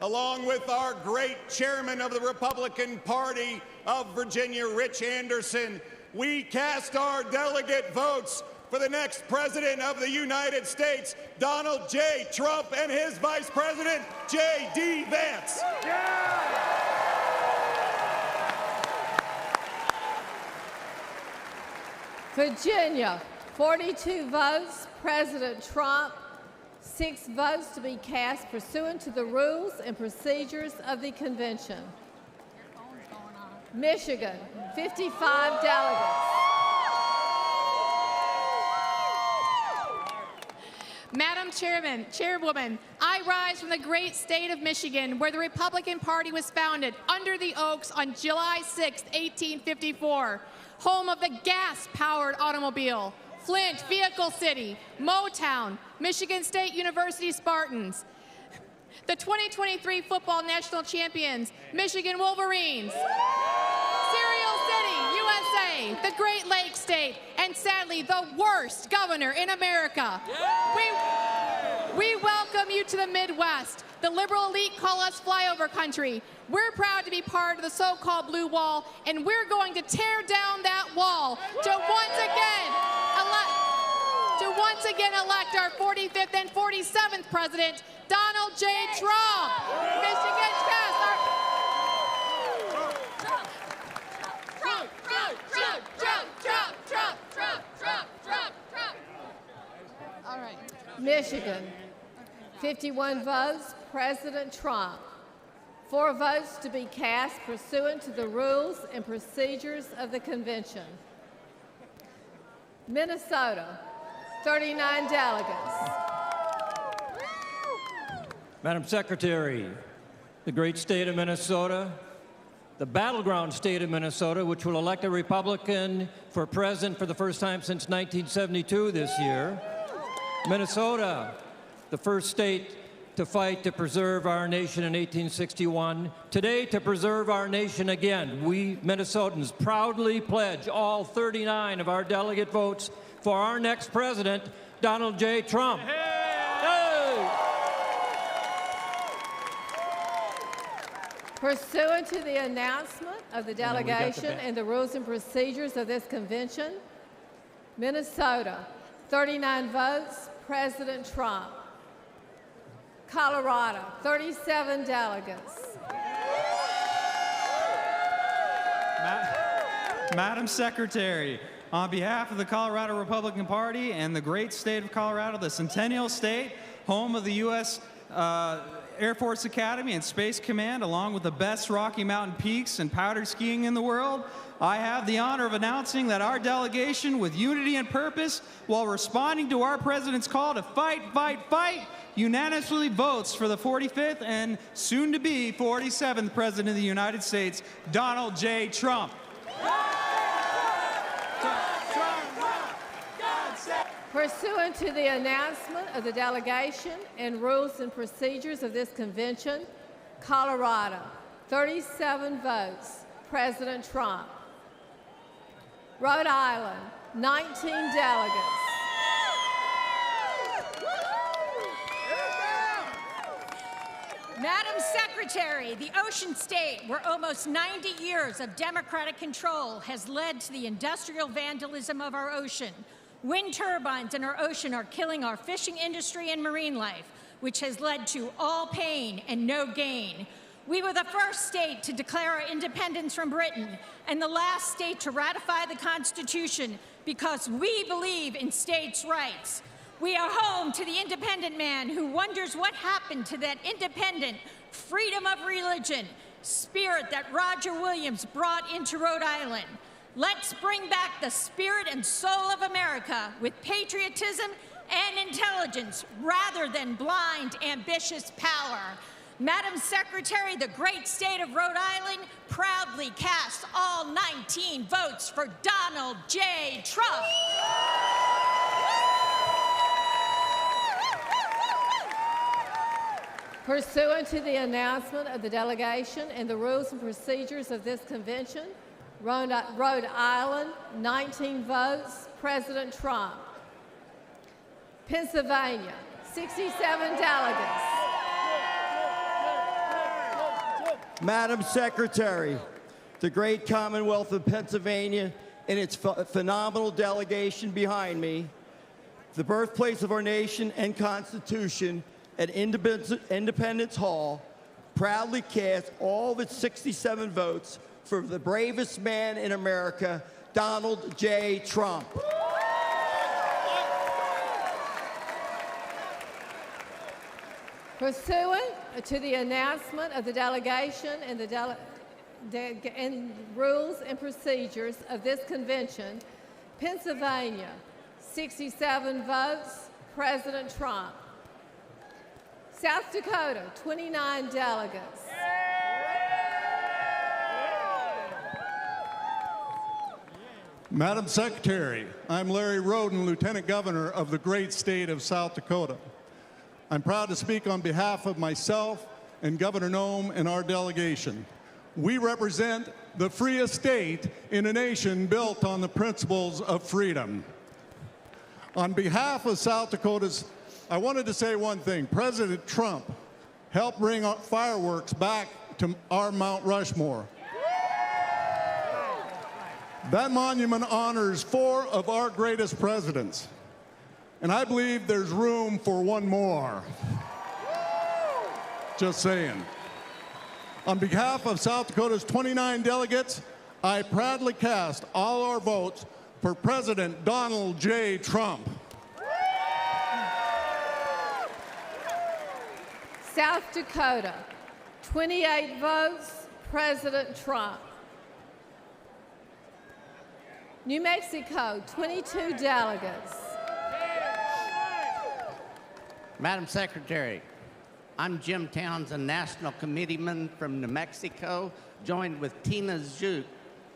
along with our great chairman of the Republican Party of Virginia, Rich Anderson, we cast our delegate votes for the next president of the United States, Donald J. Trump, and his vice president, J.D. Vance. Virginia, 42 votes, President Trump. 6 votes to be cast pursuant to the rules and procedures of the convention. Michigan, 55 delegates. Madam Chairwoman, I rise from the great state of Michigan, where the Republican Party was founded under the Oaks on July 6, 1854, home of the gas-powered automobile, Flint, Vehicle City, Motown, Michigan State University Spartans, the 2023 football national champions, Michigan Wolverines, Cereal City, USA, the Great Lakes State, and sadly, the worst governor in America. We welcome you to the Midwest. The liberal elite call us flyover country. We're proud to be part of the so-called blue wall, and we're going to tear down that wall to once again elect our 45th and 47th president, Donald J. Trump. Michigan cast our... Trump. All right. Michigan, 51 votes, President Trump. 4 votes to be cast pursuant to the rules and procedures of the convention. Minnesota, 39 delegates. Madam Secretary, the great state of Minnesota, the battleground state of Minnesota, which will elect a Republican for president for the first time since 1972 this year. Minnesota, the first state to fight to preserve our nation in 1861. Today, to preserve our nation again, we Minnesotans proudly pledge all 39 of our delegate votes for our next president, Donald J. Trump. Hey! Pursuant to the announcement of the delegation and the rules and procedures of this convention, Minnesota, 39 votes, President Trump. Colorado, 37 delegates. Madam Secretary, on behalf of the Colorado Republican Party and the great state of Colorado, the Centennial State, home of the U.S. Air Force Academy and Space Command, along with the best Rocky Mountain peaks and powder skiing in the world, I have the honor of announcing that our delegation, with unity and purpose, while responding to our president's call to fight, fight, fight, unanimously votes for the 45th and soon-to-be 47th President of the United States, Donald J. Trump. Pursuant to the announcement of the delegation and rules and procedures of this convention, Colorado, 37 votes, President Trump. Rhode Island, 19 delegates. Madam Secretary, the ocean state, where almost 90 years of Democratic control has led to the industrial vandalism of our ocean. Wind turbines in our ocean are killing our fishing industry and marine life, which has led to all pain and no gain. We were the first state to declare our independence from Britain and the last state to ratify the Constitution because we believe in states' rights. We are home to the independent man who wonders what happened to that independent freedom of religion spirit that Roger Williams brought into Rhode Island. Let's bring back the spirit and soul of America with patriotism and intelligence rather than blind, ambitious power. Madam Secretary, the great state of Rhode Island proudly casts all 19 votes for Donald J. Trump. Pursuant to the announcement of the delegation and the rules and procedures of this convention, Rhode Island, 19 votes, President Trump. Pennsylvania, 67 delegates. Madam Secretary, the great Commonwealth of Pennsylvania and its phenomenal delegation behind me, the birthplace of our nation and Constitution at Independence Hall, proudly cast all of its 67 votes for the bravest man in America, Donald J. Trump. Pursuant to the announcement of the delegation and the rules and procedures of this convention, Pennsylvania, 67 votes, President Trump. South Dakota, 29 delegates. Madam Secretary, I'm Larry Roden, Lieutenant Governor of the great state of South Dakota. I'm proud to speak on behalf of myself and Governor Noem and our delegation. We represent the freest state in a nation built on the principles of freedom. On behalf of South Dakota's, I wanted to say one thing. President Trump helped bring fireworks back to our Mount Rushmore. That monument honors 4 of our greatest presidents. And I believe there's room for one more. Just saying. On behalf of South Dakota's 29 delegates, I proudly cast all our votes for President Donald J. Trump. South Dakota, 28 votes, President Trump. New Mexico, 22 delegates. Madam Secretary, I'm Jim Townsend, National Committeeman from New Mexico, joined with Tina Zook,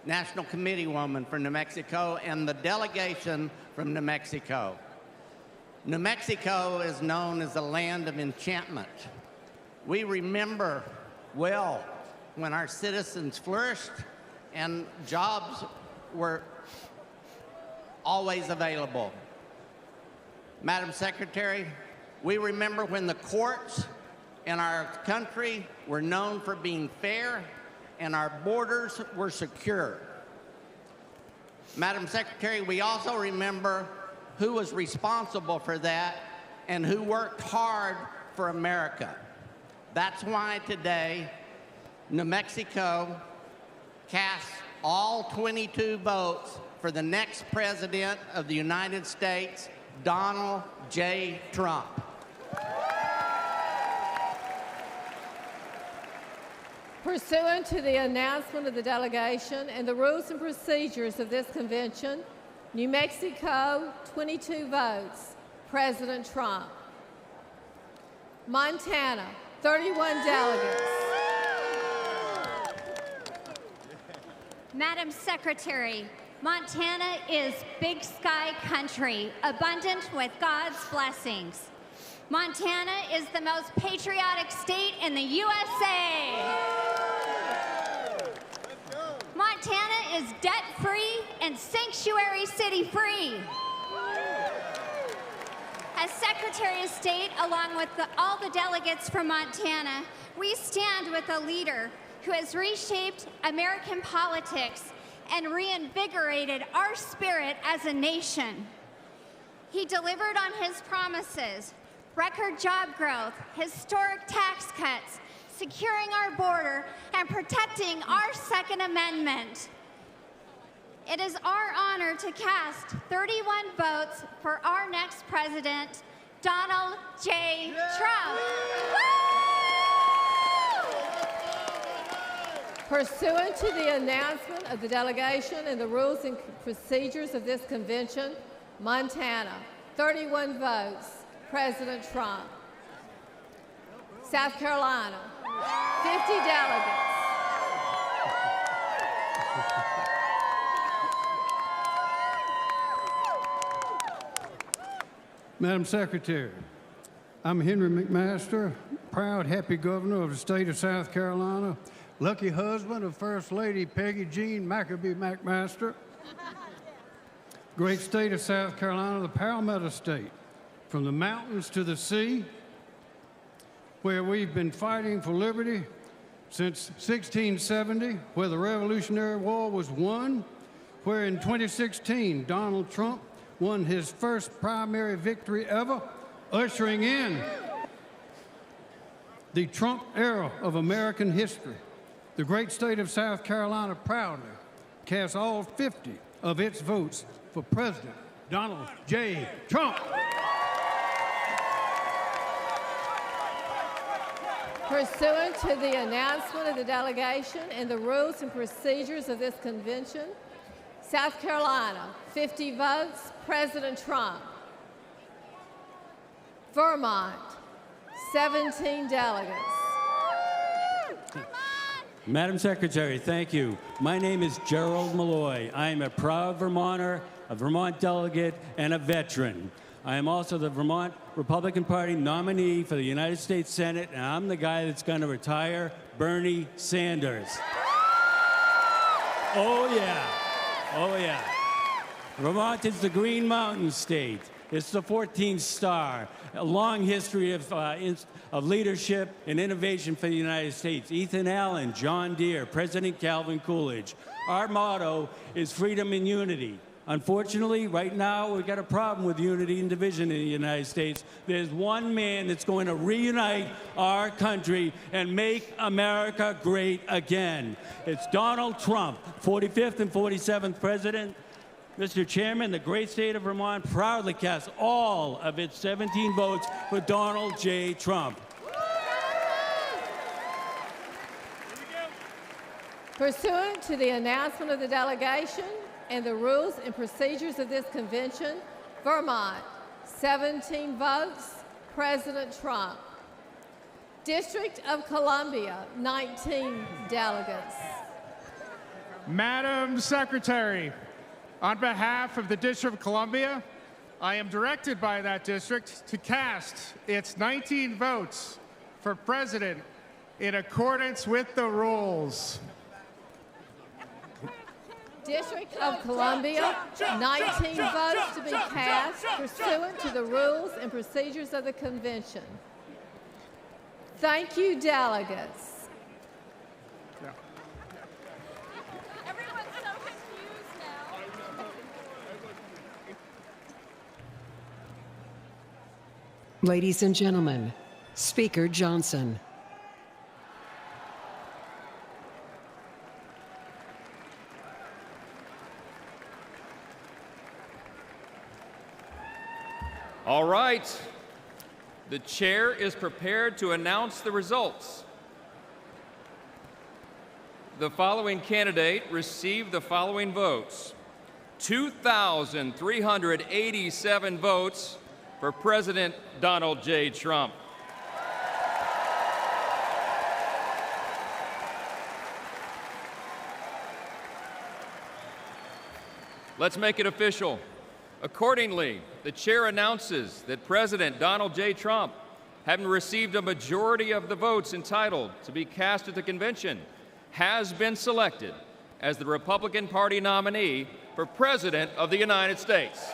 National Committeewoman from New Mexico, and the delegation from New Mexico. New Mexico is known as the land of enchantment. We remember well when our citizens flourished and jobs were always available. Madam Secretary, we remember when the courts in our country were known for being fair and our borders were secure. Madam Secretary, we also remember who was responsible for that and who worked hard for America. That's why today, New Mexico casts all 22 votes for the next President of the United States, Donald J. Trump. Pursuant to the announcement of the delegation and the rules and procedures of this convention, New Mexico, 22 votes, President Trump. Montana, 31 delegates. Madam Secretary, Montana is big sky country, abundant with God's blessings. Montana is the most patriotic state in the USA. Montana is debt-free and sanctuary city-free. As Secretary of State, along with all the delegates from Montana, we stand with a leader who has reshaped American politics and reinvigorated our spirit as a nation. He delivered on his promises: record job growth, historic tax cuts, securing our border, and protecting our Second Amendment. It is our honor to cast 31 votes for our next president, Donald J. Trump. Pursuant to the announcement of the delegation and the rules and procedures of this convention, Montana, 31 votes, President Trump. South Carolina, 50 delegates. Madam Secretary, I'm Henry McMaster, proud, happy governor of the state of South Carolina, lucky husband of First Lady Peggy Jean Maccabee McMaster. Great state of South Carolina, the Palmetto State, from the mountains to the sea, where we've been fighting for liberty since 1670, where the Revolutionary War was won, where in 2016 Donald Trump won his first primary victory ever, ushering in the Trump era of American history. The great state of South Carolina proudly casts all 50 of its votes for President Donald J. Trump. Pursuant to the announcement of the delegation and the rules and procedures of this convention, South Carolina, 50 votes, President Trump. Vermont, 17 delegates. Madam Secretary, thank you. My name is Gerald Malloy. I am a proud Vermonter, a Vermont delegate, and a veteran. I am also the Vermont Republican Party nominee for the United States Senate, and I'm the guy that's going to retire Bernie Sanders. Oh, yeah. Oh, yeah. Vermont is the Green Mountain State. It's the 14th star. A long history of leadership and innovation for the United States. Ethan Allen, John Deere, President Calvin Coolidge. Our motto is freedom and unity. Unfortunately, right now, we've got a problem with unity and division in the United States. There's one man that's going to reunite our country and make America great again. It's Donald Trump, 45th and 47th president. Mr. Chairman, the great state of Vermont proudly casts all of its 17 votes for Donald J. Trump. Pursuant to the announcement of the delegation and the rules and procedures of this convention, Vermont, 17 votes, President Trump. District of Columbia, 19 delegates. Madam Secretary, on behalf of the District of Columbia, I am directed by that district to cast its 19 votes for president in accordance with the rules. District of Columbia, 19 votes to be cast pursuant to the rules and procedures of the convention. Thank you, delegates. Ladies and gentlemen, Speaker Johnson. All right. The chair is prepared to announce the results. the following candidate received the following votes: 2,387 votes for President Donald J. Trump. Let's make it official. Accordingly, the chair announces that President Donald J. Trump, having received a majority of the votes entitled to be cast at the convention, has been selected as the Republican Party nominee for President of the United States.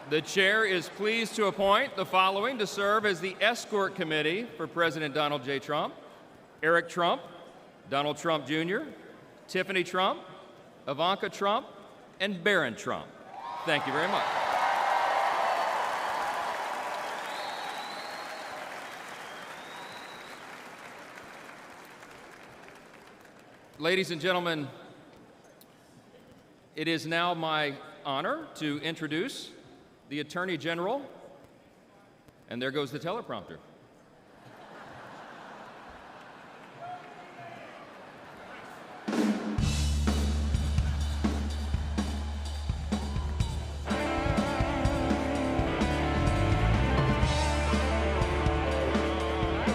The chair is pleased to appoint the following to serve as the escort committee for President Donald J. Trump: Eric Trump, Donald Trump Jr., Tiffany Trump, Ivanka Trump, and Barron Trump. Thank you very much. Ladies and gentlemen, it is now my honor to introduce the Attorney General, and there goes the teleprompter.